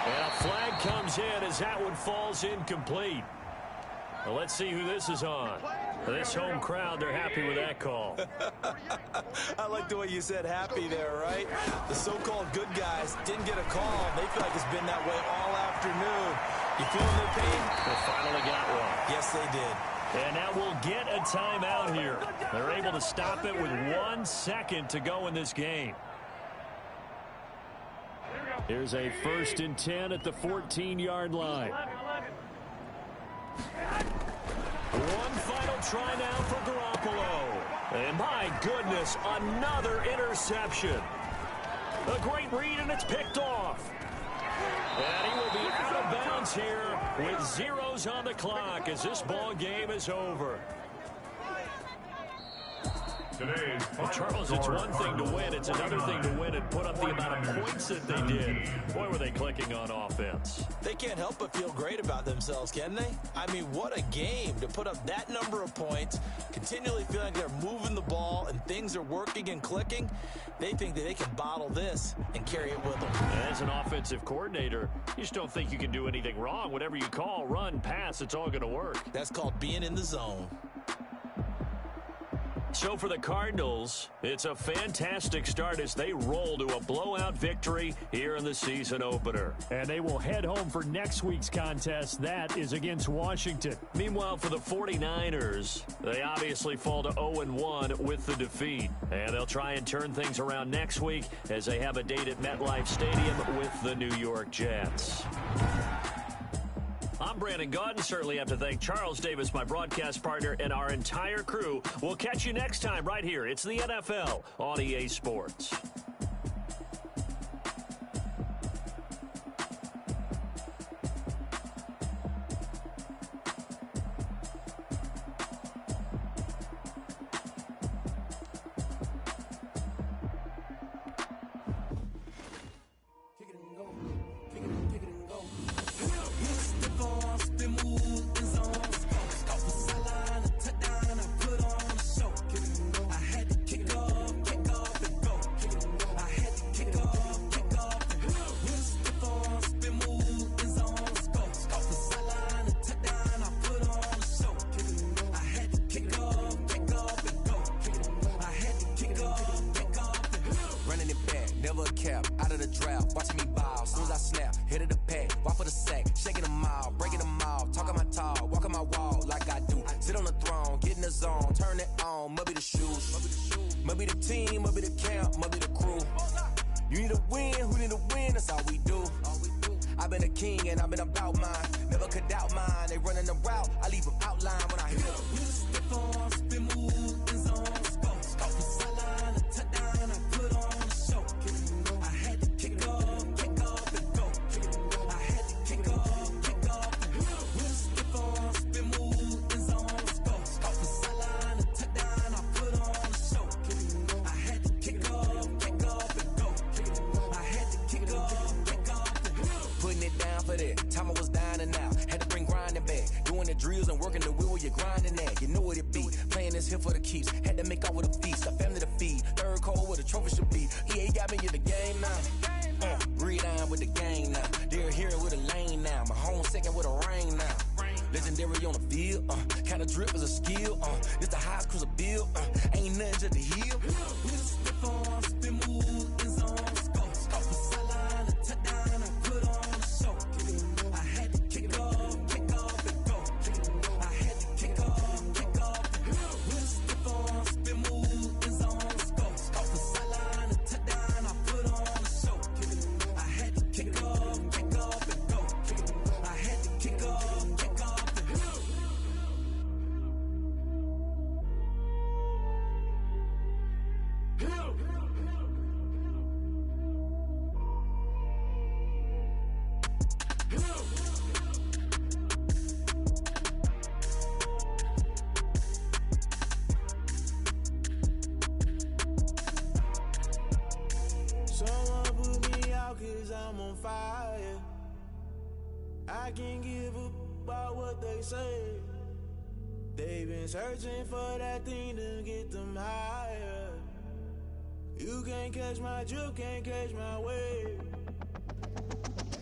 And a flag comes in as that one falls incomplete. Well, let's see who this is on. This home crowd, they're happy with that call. I like the way you said happy there, right? The so-called good guys didn't get a call. They feel like it's been that way all afternoon. You feeling their pain? They finally got one. Yes, they did. And now we'll get a timeout here. They're able to stop it with 1 second to go in this game. Here's a 1st and 10 at the 14-yard line. One final try now for Garoppolo. And my goodness, another interception. A great read, and it's picked off. And he will be out of bounds here with zeros on the clock as this ball game is over. today's Well, Charles, it's one thing to win. It's another thing to win and put up the amount of points that they did. Boy, were they clicking on offense. They can't help but feel great about themselves, can they? I mean, what a game to put up that number of points, continually feeling like they're moving the ball and things are working and clicking. They think that they can bottle this and carry it with them. As an offensive coordinator, you just don't think you can do anything wrong. Whatever you call, run, pass, it's all going to work. That's called being in the zone. So for the Cardinals, it's a fantastic start as they roll to a blowout victory here in the season opener. And they will head home for next week's contest. That is against Washington. Meanwhile, for the 49ers, they obviously fall to 0-1 with the defeat. And they'll try and turn things around next week as they have a date at MetLife Stadium with the New York Jets. I'm Brandon Gaudin. Certainly have to thank Charles Davis, my broadcast partner, and our entire crew. We'll catch you next time right here. It's the NFL on EA Sports. They've been searching for that thing to get them higher. You can't catch my drift, can't catch my wave.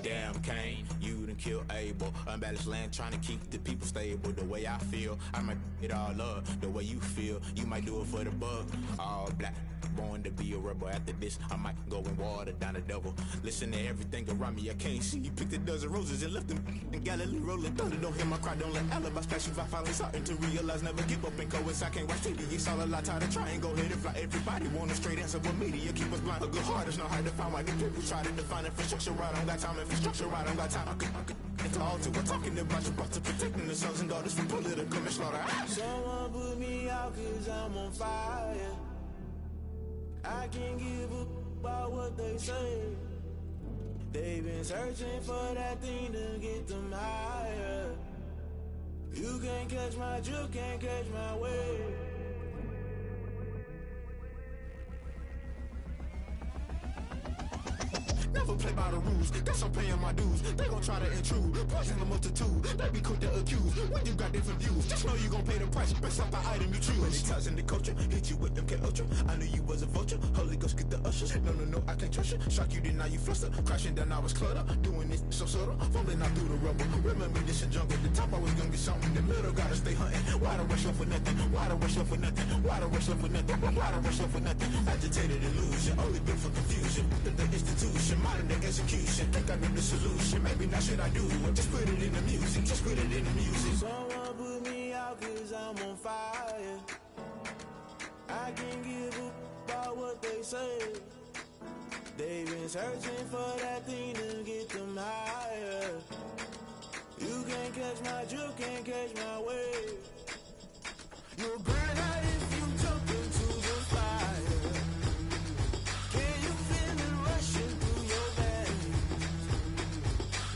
Damn, Kane, you done killed Abel. Unbalanced land, trying to keep the people stable. The way I feel, I might it all up. The way you feel, you might do it for the bug. All black, born to be a rebel. After this, I might go and water down the devil. Listen to everything around me, I can't see. You picked a dozen roses and left them in Galilee rolling thunder. Don't hear my cry, don't let alibis pass you. I finally starting to realize, never give up and coincide. Can't watch TV, it's all a lot. Tired of trying, go ahead and fly. Everybody want a straight answer, but media keep us blind. A good heart is not hard to find. Why the people try to define infrastructure right? I don't got time, infrastructure right? I don't got time. It's all to we're talking about you, about to protecting the sons and daughters from political and slaughter. Someone put me out cause I'm on fire. I can't give up about what they say. They've been searching for that thing to get them higher. You can't catch my drift, can't catch my wave. play by the rules. Guess I'm paying my dues. They gon' try to intrude. Poison the multitude. They be quick to accuse. When you got different views, just know you gon' pay the price. Best up the item you choose. Many times in the culture, hit you with them K-Ultra. I knew you was a vulture. Holy Ghost get the ushers. No, I can't trust you. Shock you, then now you fluster. Crashing down, I was clutter. Doing this so subtle. Fumbling out through the rubble. Remember this a jungle. The top always gonna get something. The middle gotta stay hunting. Why the rush up for nothing? Why the rush up for nothing? Why the rush up for nothing? Why the rush up for nothing? Agitated illusion. Only built for confusion. The institution. Modern day execution. Think I know the solution. Maybe not should I do it. Just put it in the music. Just put it in the music. Someone put me out cause I'm on fire. I can't give a about what they say. They've been searching for that thing to get them higher. You can't catch my drift, can't catch my wave. You'll burn out if you jump into the fire. Can you feel it rushing through your veins?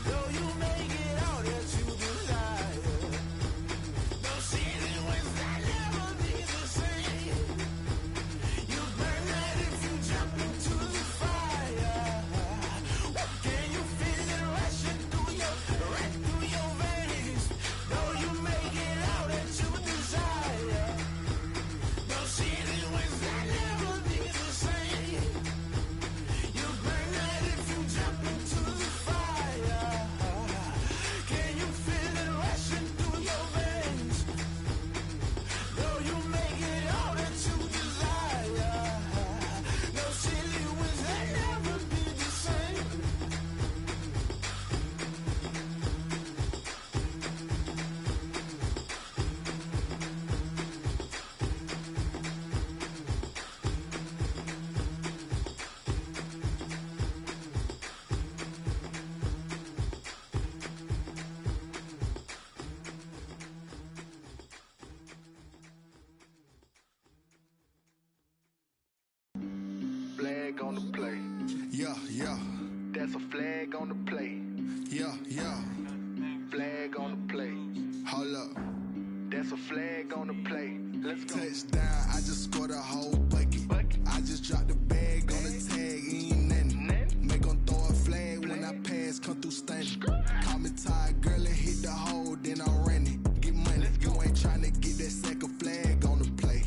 Though you make it out that you desire. Those seasons when that never be the same. You burn out if you jump into the fire. Can you feel it rushing through your veins? Though you make it out that you desire. Those seasons when that never be the same. You burn out if you jump into the fire. Can you feel it rushing through your veins? Though you make it out that you desire. Those silly winds that never be the same. Flag on the play. Yeah. That's a flag on the play. Yeah. Flag on the play. Hold up. That's a flag on the play. Let's go. Touchdown, I just scored a whole bucket. I just dropped the bag on the tag, ain't nothing. Make 'em throw a flag when I pass, come through stunning. Call me tired, girl, and hit the hole, then I'm running. Get money, you ain't tryna get that second flag on the play.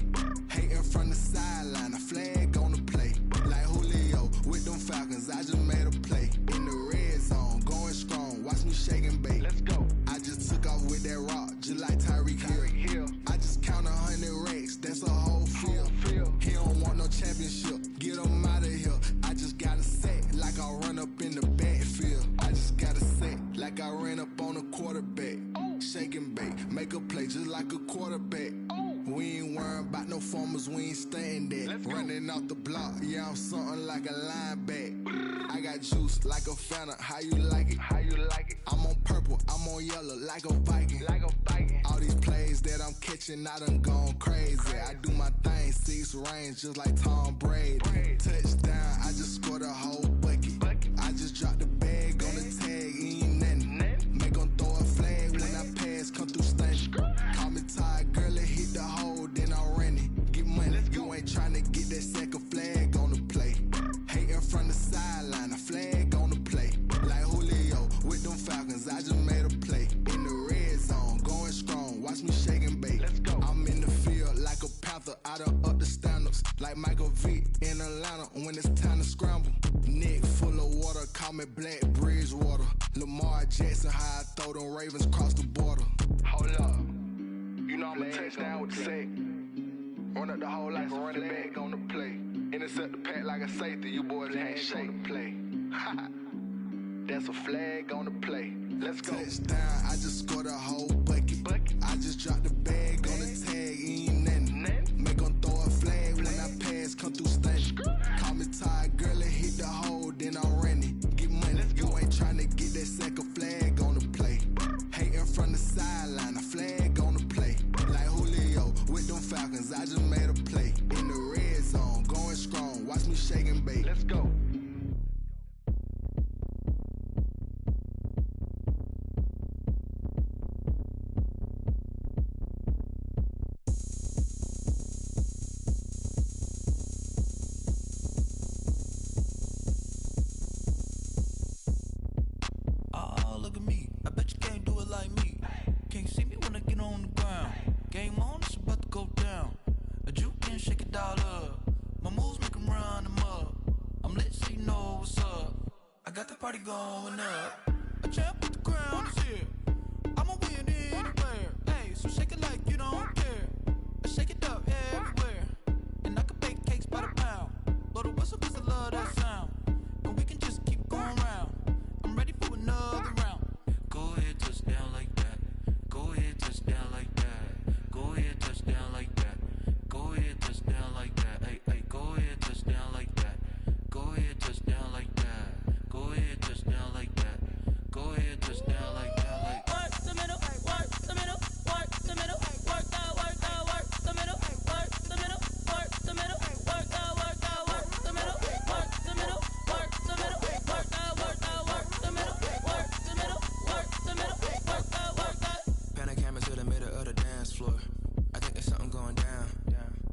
Hating from the sideline, a flag on the play. Like Julio with them Falcons, I just made a play. In the red zone, going strong, watch me shake and bake. Let's go. I just took off with that rock, just like Tyreek Hill. I just count 100 racks, that's a whole field. He don't want no championship, get him out of here. I just got a set, like I run up in the backfield. I just got a set, like I ran up on a quarterback. Shake and bake, make a play just like a quarterback. We ain't worrying about no formers, we ain't staying there. Running off the block, yeah, I'm something like a linebacker. I got juice like a Fanta, how you like it? I'm on purple, I'm on yellow, like a Viking. All these plays that I'm catching, I done gone crazy. I do my thing, 6 range, just like Tom Brady. Touchdown, I just scored a whole bucket. I just dropped the bag on the tag, ain't nothing. Make 'em throw a flag when I pass, come through stunning. Call me tired, girl, and hit the hole, then I'm running. Get money, you ain't tryna get that second flag on the play. Hating from the sideline, a flag on the play. Like Julio with them Falcons, I just made a play. In the red zone, going strong, watch me shake and bake. I'm in the field like a panther, I done up the standards. Like Michael Vick in Atlanta when it's time to scramble. Neck full of water, call me Black Bridgewater. Lamar Jackson, how I throw them Ravens across the border. Hold up. You know I'm a touchdown with the sack. Run up the hole like a running back on the play. Intercept the pack like a safety. You boys ain't shake the play. That's a flag on the play. Let's go. Touchdown, I just scored a whole bucket. I just dropped the bag on the tag, ain't nothing. Make 'em throw a flag when I pass, come through stunning. Call me tired, girl, and hit the hole, then I'm running. Get money, you ain't tryna get that second flag on the play. Hating from the sideline, a flag on the play. Like Julio with them Falcons, I just made a play. In the red zone, going strong, watch me shake and bake. Let's go. it on the ground. Game on, it's about to go down. A juke can shake it all up. My moves make 'em run them up. I'm lit so you know what's up. I got the party going up. A champ with the crown is here. I'ma win anywhere. Hey, so shake it like you don't care. I shake it up everywhere. And I can bake cakes by the pound. Blow the whistle 'cause I love that sound. And we can just keep going round. I'm ready for another round. Go ahead, touch down like that. Go ahead, touch down like that. Go ahead, touch down like that. Go ahead, touch down like that. Hey, hey, go ahead, touch down like that. Go ahead, touch down like that. Go ahead, touch down like that. Go ahead, touch down like that. Like work the middle, work the middle, work the middle, work that, work that, work the middle, work the middle, work the middle, work that, work that, work the middle, work the middle, work the middle, work that, work that, work the middle, work the middle, work the middle, work that, work that. Pan a camera to the middle of the dance floor. I think there's something going down.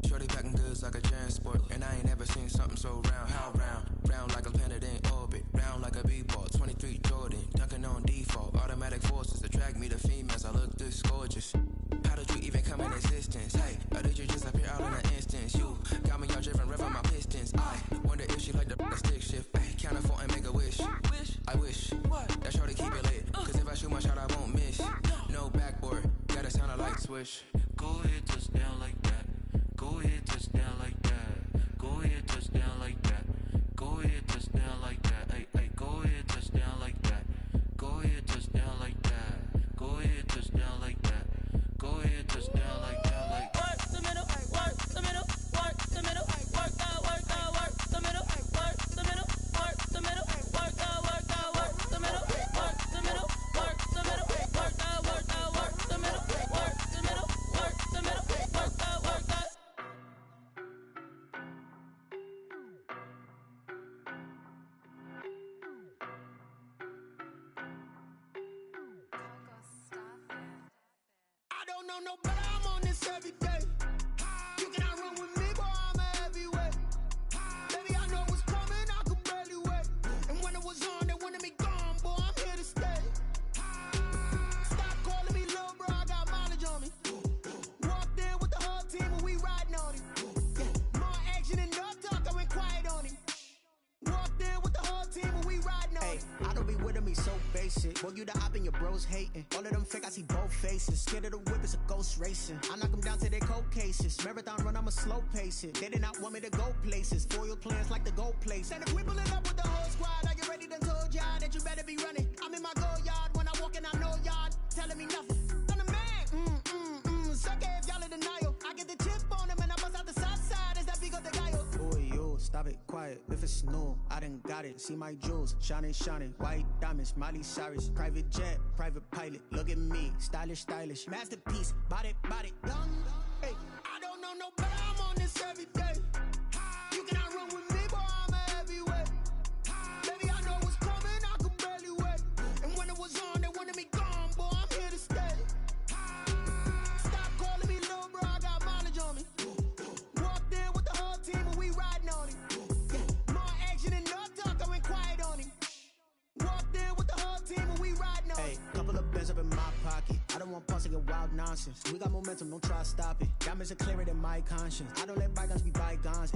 Shorty packing goods like a transport, and I ain't never seen something so round. How round? Round like a planet in orbit, round like a b-ball. 23 Jordan, dunking on default. Automatic forces attract me to females. I look this gorgeous. How did you even come in existence? Hey, or did you just appear out in an instance? You got me all driven, revving my pistons. I wonder if she like the stick shift. Hey, count a four and make a wish. I wish that shorty keep it lit, 'cause if I shoot my shot, I won't miss. No backboard, gotta sound a light switch. go ahead, touch down like that. Go ahead, touch down like that. Go ahead, touch down like that. Go ahead, touch down like that. Hey, hey, go ahead, touch down like that. Go ahead, touch down like that. Go ahead, touch down like that. Go ahead, touch down like that. Like work the middle, work the middle, work the middle, work that, work that, work the middle, work the middle, work the middle, work that, work that, work the middle, work the middle, work the middle, work that, work that, work the middle, work the middle, work the middle, work that, work that. I don't know no better, I'm on this every day. You cannot run with me, boy, I'm a heavyweight. Baby, I know what's coming, I could barely wait. And when it was on, they wanted me gone, boy, I'm here to stay. Stop calling me little bro, I got mileage on me. Walked in with the whole team and we riding on him. More action and no talk, I went quiet on him. Walked in with the whole team and we riding on him. I don't be with me so basic. Boy, you the op and your bros hating. All of them fake, I see both faces. Scared of the whip, it's a ghost racing. I knock them down to their cold cases. Marathon run, I'ma slow pace it. They did not want me to go places. Foil plans like the gold place. And if we pulling up with the whole squad, are you ready? Done told y'all that you better be running. I'm in my go yard. When I walk in, I know y'all telling me nothing. I'm the man. Suck it if y'all in denial. I get the chip on him and I bust out the south side. Is that big of the guy? Boy, yo, stop it, quiet. If it's new, I done got it. See my jewels, shining, shining. White diamonds, Miley Cyrus. Private jet, private pilot. Look at me, stylish, stylish. Masterpiece, body, young. Hey, I don't know no better, I'm on this every day. You cannot run with me, boy, I'm a heavyweight. Baby, I know what's coming, I could barely wait. And when it was on, they wanted me gone, boy, I'm here to stay. Stop calling me little bro, I got mileage on me. Walked in with the whole team and we riding on him. More action and no talk, I went quiet on him. Walked in with the whole team and we riding on him. Hey, couple of bands up in my pocket. I don't want pulse and wild nonsense. We got momentum, don't try to stop it. Diamonds are clearer than my conscience. I don't let bygones be bygones.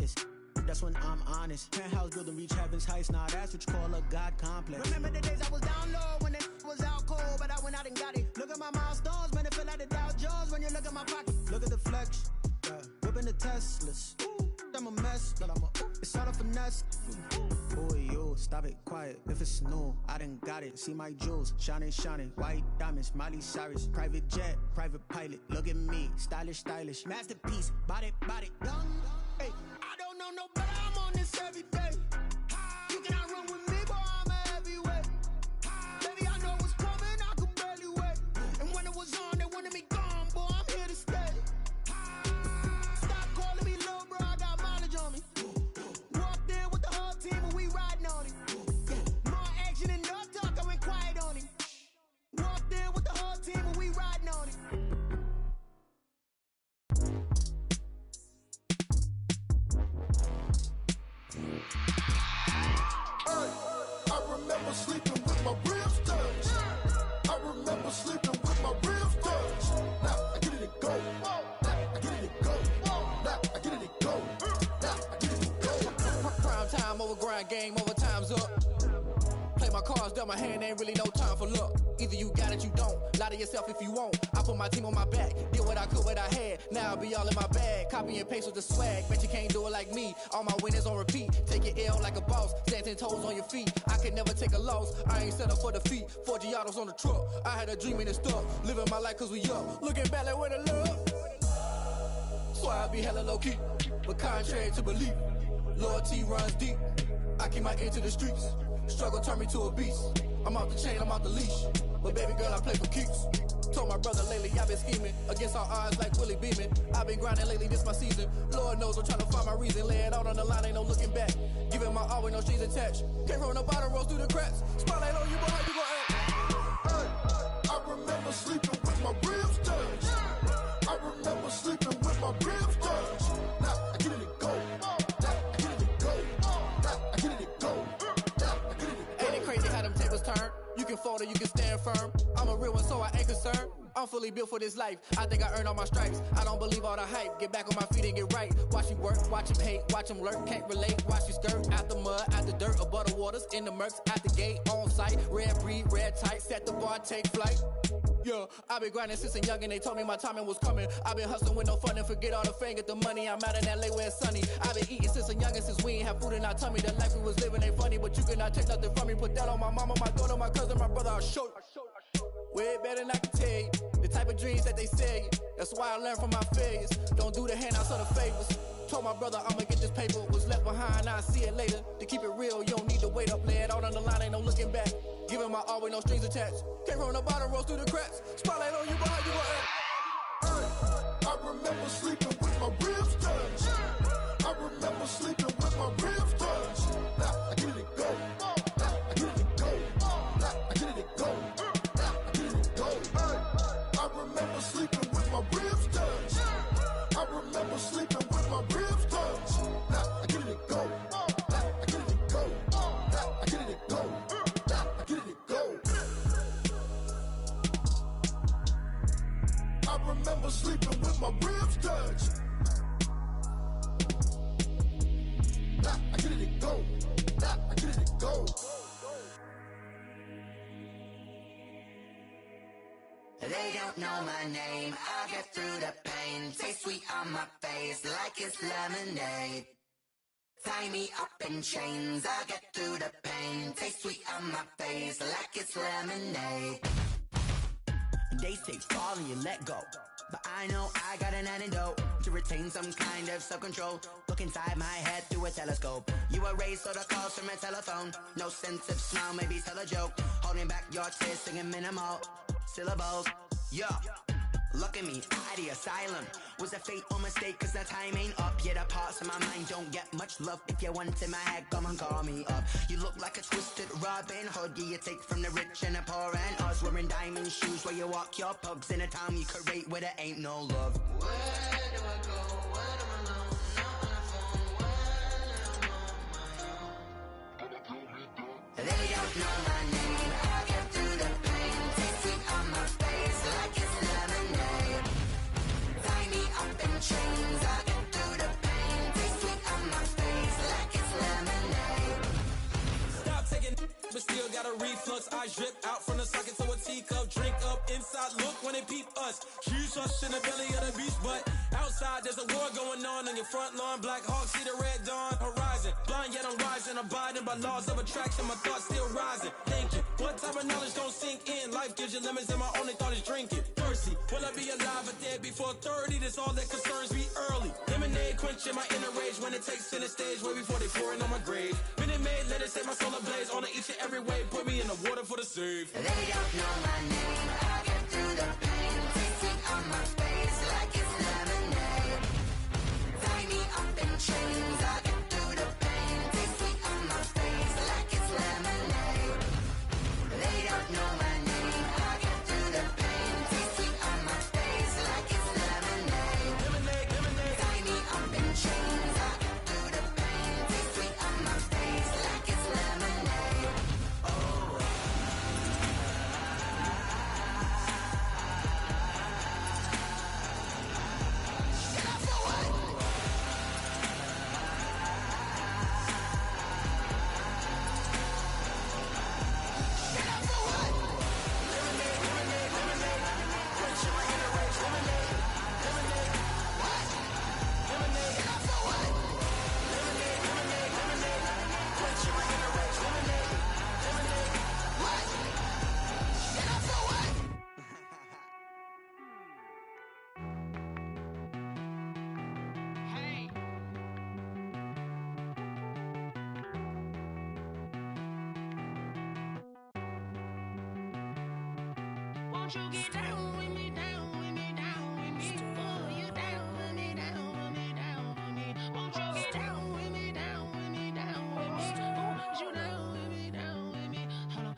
That's when I'm honest. Penthouse building, reach heaven's heights. Nah, that's what you call a God complex. Remember the days I was down low when it was out cold, but I went out and got it. Look at my milestones, man, it feel like the Dow Jones when you look at my pocket. Look at the flex, whipping the Teslas. I'm a mess, but it's all a finesse. Boy, yo, stop it, quiet. If it's new, I done got it. See my jewels, shining, shining. White diamonds, Miley Cyrus. Private jet, private pilot. Look at me, stylish, stylish. Masterpiece, body, young. Hey, I don't know no better, I'm on this every day. You cannot run with me, boy, I'm a heavyweight. Baby, I know what's coming, I could barely wait. And when it was on, they wanted me gone, boy, I'm here to stay. Stop calling me little bro, I got mileage on me. Walked in with the whole team and we riding on him. More action and no talk, I went quiet on him. Walked in with the whole team and we riding on him. I remember sleeping with my ribs touched. I remember sleeping with my ribs touched. Now time over grind, game over, time's up. Play my cards, dealt my hand, ain't really no time for luck. Either you got it, you don't. Lie to yourself if you won't. I put my team on my back, did what I could, what I had. Now I'll be all in my bag, copy and paste with the swag. Bet you can't do it like me. All my winners on repeat. Take your L like a boss, stand 10 toes on your feet. I can never take a loss. I ain't set up for defeat. 4 Giottos on the truck. I had a dream and it stuck. Living my life cause we up. Looking back like where the love. So I be hella low key, but contrary to belief, loyalty runs deep. I keep my ear to the streets. Struggle turned me to a beast. I'm off the chain, I'm off the leash. But baby girl, I play for keeps. Told my brother lately, I've been scheming against all odds like Willie Beeman. I've been grinding lately, this my season. Lord knows I'm trying to find my reason. Lay it out on the line, ain't no looking back. Giving my all with no strings attached. Came from the bottom, rose through the cracks. Spotlight on you, but how you gon' act? Hey, I remember sleeping with my ribs touched. I remember sleeping with my ribs touched. Now I get it and go. Now I get it and go. Now I get it and go. Ain't it crazy how them tables turn? You can fold or you can stand firm. I'm a real one, so I ain't concerned. I'm fully built for this life. I think I earned all my stripes. I don't believe all the hype. Get back on my feet and get right. Watch him work, watch him hate, watch him lurk. Can't relate, watch you skirt. Out the mud, out the dirt, above the waters, in the murks, out the gate, on site. Red breed, red tight, set the bar, take flight. Yeah, I've been grinding since a young and they told me my timing was coming. I've been hustling with no fun and forget all the fame, get the money. I'm out in LA where it's sunny. I've been eating since a youngin', since we ain't have food in our tummy. The life we was living ain't funny, but you cannot take nothing from me. Put that on my mama, my daughter, my cousin, my brother, I'll show you. Way better than I can tell you. The type of dreams that they sell you. That's why I learned from my failures. Don't do the handouts or the favors. Told my brother I'ma get this paper. Was left behind, I'll see it later. To keep it real, you don't need to wait up. Lay it out on the line, ain't no looking back. Giving my all with no strings attached. Came from the bottom, rose through the cracks. Spotlight on you, but how you gon' act? Hey, I remember sleeping with my ribs touched. I remember sleeping with my ribs touched. Now I get it and go. Now I get it and go. Now I get it and go. Now I get it and go. Hey, I remember sleeping with my ribs touched. I remember sleeping with my ribs touched. Now I get it and go. Now I get it and go. Now I get it and go. Now I get it and go. I remember sleeping with my ribs touched. Now I get it and go. Now I get it and go. They don't know my name, I get through the pain. Taste sweet on my face like it's lemonade. Tie me up in chains, I get through the pain. Taste sweet on my face like it's lemonade. They say fall and you let go, but I know I got an antidote to retain some kind of self-control. Look inside my head through a telescope. You erase all the calls from a telephone. No sense of smile, maybe tell a joke. Holding back your tears, singing minimal syllables. Yeah, look at me, out of the asylum. Was a fate or mistake, cause the time ain't up. Yeah, the parts of my mind don't get much love. If you want in my head, come and call me up. You look like a twisted Robin Hood. Yeah, you take from the rich and the poor and us. Wearing diamond shoes where you walk your pugs in a town you create where there ain't no love. Where do I go? Where do I know? Not on the phone. When I'm on my own. They don't know my name. I get through the pain. Taste sweet on my face like it's lemonade. Tie me up in chains. I get through the pain. Taste sweet on my face like it's lemonade. Stop taking but still got a reflux. Eyes drip out from the socket to a teacup. Drink up inside, look when they peep us. Huge us in the belly of the beast, but outside there's a war going on your front lawn. Black Hawk see the red dawn horizon. Blind yet I'm rising, abiding by laws of attraction. My thoughts still rising. Thinking, what type of knowledge don't sink in? Life gives you lemons and my only thought is drinking. Thirsty, will I be alive or dead before 30? That's all that concerns me early. Lemonade quenching my inner rage when it takes center stage way before they pour it on my grave. Minute Maid, let it set my soul ablaze on each and every way. Put me in the water for the save. They don't know my name. I get through the pain. Taste sweet on my face like it's lemonade. Tie me up in chains. I get through the pain. Taste sweet on my face like it's lemonade. They don't know my name. I get through the pain. Taste sweet on my face like it's lemonade. Tie me up in chains. I get through the pain. Taste sweet on my face like it's lemonade. Won't you get down with me, down with me, down with me? Oh, you down with me, down with me, down with me. Won't you get down with me, down with me, down with me? Oh, you down with me, down with me? Hold on.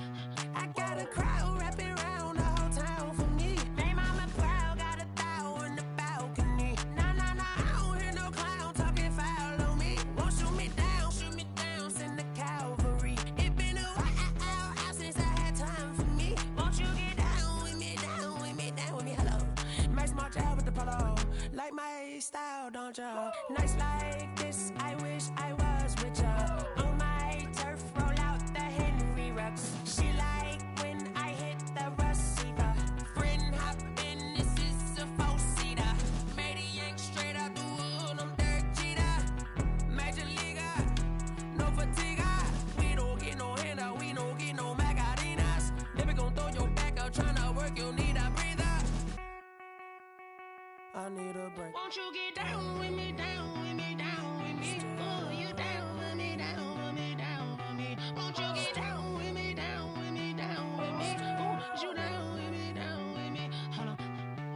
I got a crowd wrapping around the whole town for me. They mama proud, got a thou on the balcony. Nah, nah, nah, I don't hear no clown talking foul on me. Won't shoot me down, send the cavalry. It been a while since I had time for me. Won't you get down with me, down with me, down with me? Hello, Max March out with the polo. Like my style, don't ya? Nights like this, I wish I was with ya. On my turf, roll out the Henry Rux. She like when I hit the receiver. Friend hop in, this is a four-seater. Made a yank straight out the wood, I'm Derek Jeter. Major leaguer, no fatigue. We don't get no handout, we don't get no Macarinas. Never gon' throw your back out, tryna work, you need a breather. I need a break. Won't you get down with me, down with me, down with me? Oh, you down with me, down with me, down with me? Won't you get down with me, down with me, down with me? Oh, you down with me, down with me? Hold on.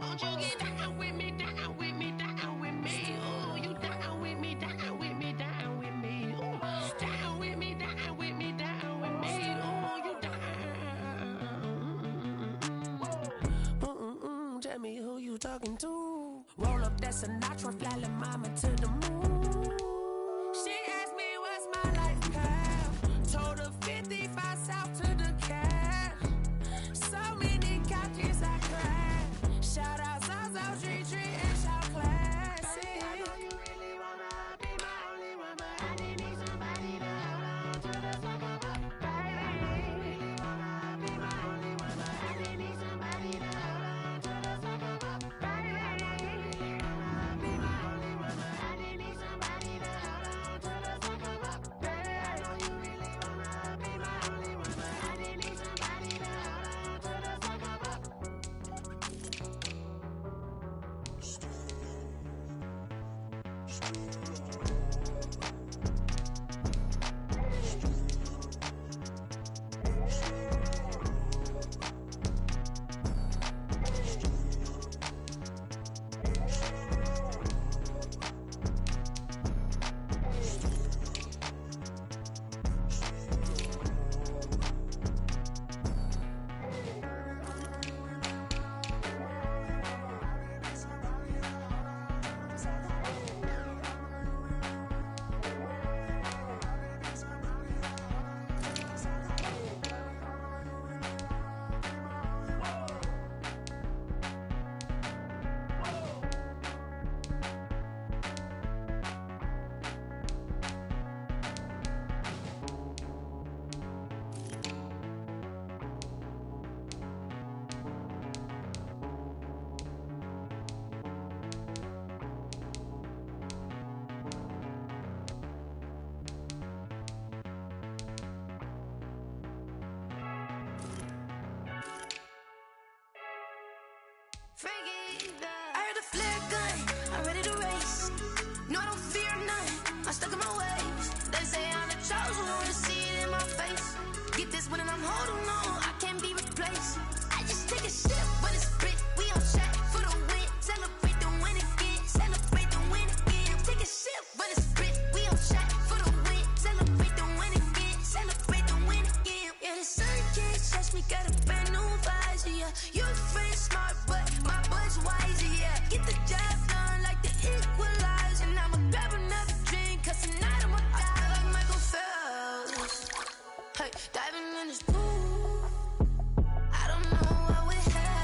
Won't you get down with me, down with me, down with me? Oh, you down with me, down with me, down with me? Oh, down with me, down with me, down with me? Oh, you down. Tell me who you talking to. Roll up that Sinatra, fly la mama to the moon. She asked me what's my life path. Told her 55 south to the cab. So many couches I cried. Shout out South Street and shout classic. I know you really wanna be my only one, but I didn't need somebody to hold on to the second cup. Baby, you really wanna be my only one, but I didn't need somebody to hold on to the second cup. Baby, I know you really wanna be my only one, but I didn't need somebody to hold on to the second cup. Baby, I know you really wanna be my only one, but I didn't need somebody to hold on to the second cup. I heard the flare gun, I'm ready to race. No, I don't fear none, I'm stuck in my ways. They say I'm the chosen one, see it in my face. Get this one and I'm holding on, I can't be replaced. I just take a sip, but it's spit, we on track for the win. Celebrate the win again, celebrate the win again. Take a sip, but it's spit, we on track for the win. Celebrate the win again, celebrate the win again. Yeah, the sun can't touch me, got a brand new visor, yeah. Your friend smart, but my bud's wiser, yeah. Get the job done like the equalizer. And I'ma grab another drink, cause tonight I'ma die like Michael Phelps. Hey, diving in this pool, I don't know what we have.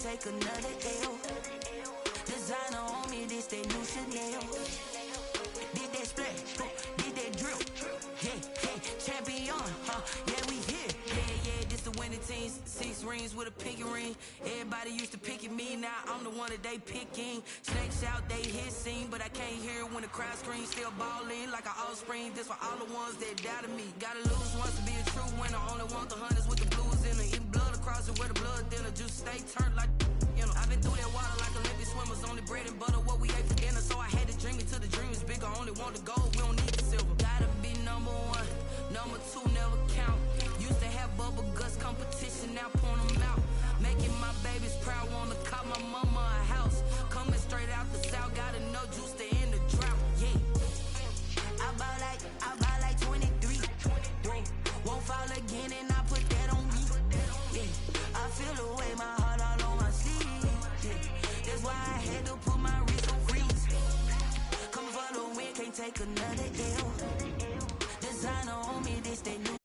take another L. Designer on me, this that new Chanel. Did that splash, did that drip. Yeah, champion, yeah, we here. Yeah, this the winning teams. 6 rings with a pinky ring. Everybody used to picking me, now I'm the one that they picking. Snakes out, they hissing, but I can't hear when the crowd screams. Still balling like an offspring. This for all the ones that doubted me. Gotta lose once to be a true winner. Only want the hunters with the blues in it. Eating blood across it where the blood thinner. Juice stay turned like, you know. I've been through that water like Olympic swimmers. Only bread and butter, what we ate for dinner. So I had to dream it till the dream is bigger. Only want the gold, we don't need the silver. Gotta be number 1, number 2 never count. Used to have bubble guts competition, now point them out. Making my babies proud, wanna call my mama a house. Coming straight out the south, gotta know juice to end the drought. Yeah, I bought like 23. Whoa, won't fall again and I put that on me. Yeah, I feel the way, my heart all on my sleeve. Yeah, that's why I had to put my wrist on freeze. Coming for the win, can't take another L. Designer on me, this that new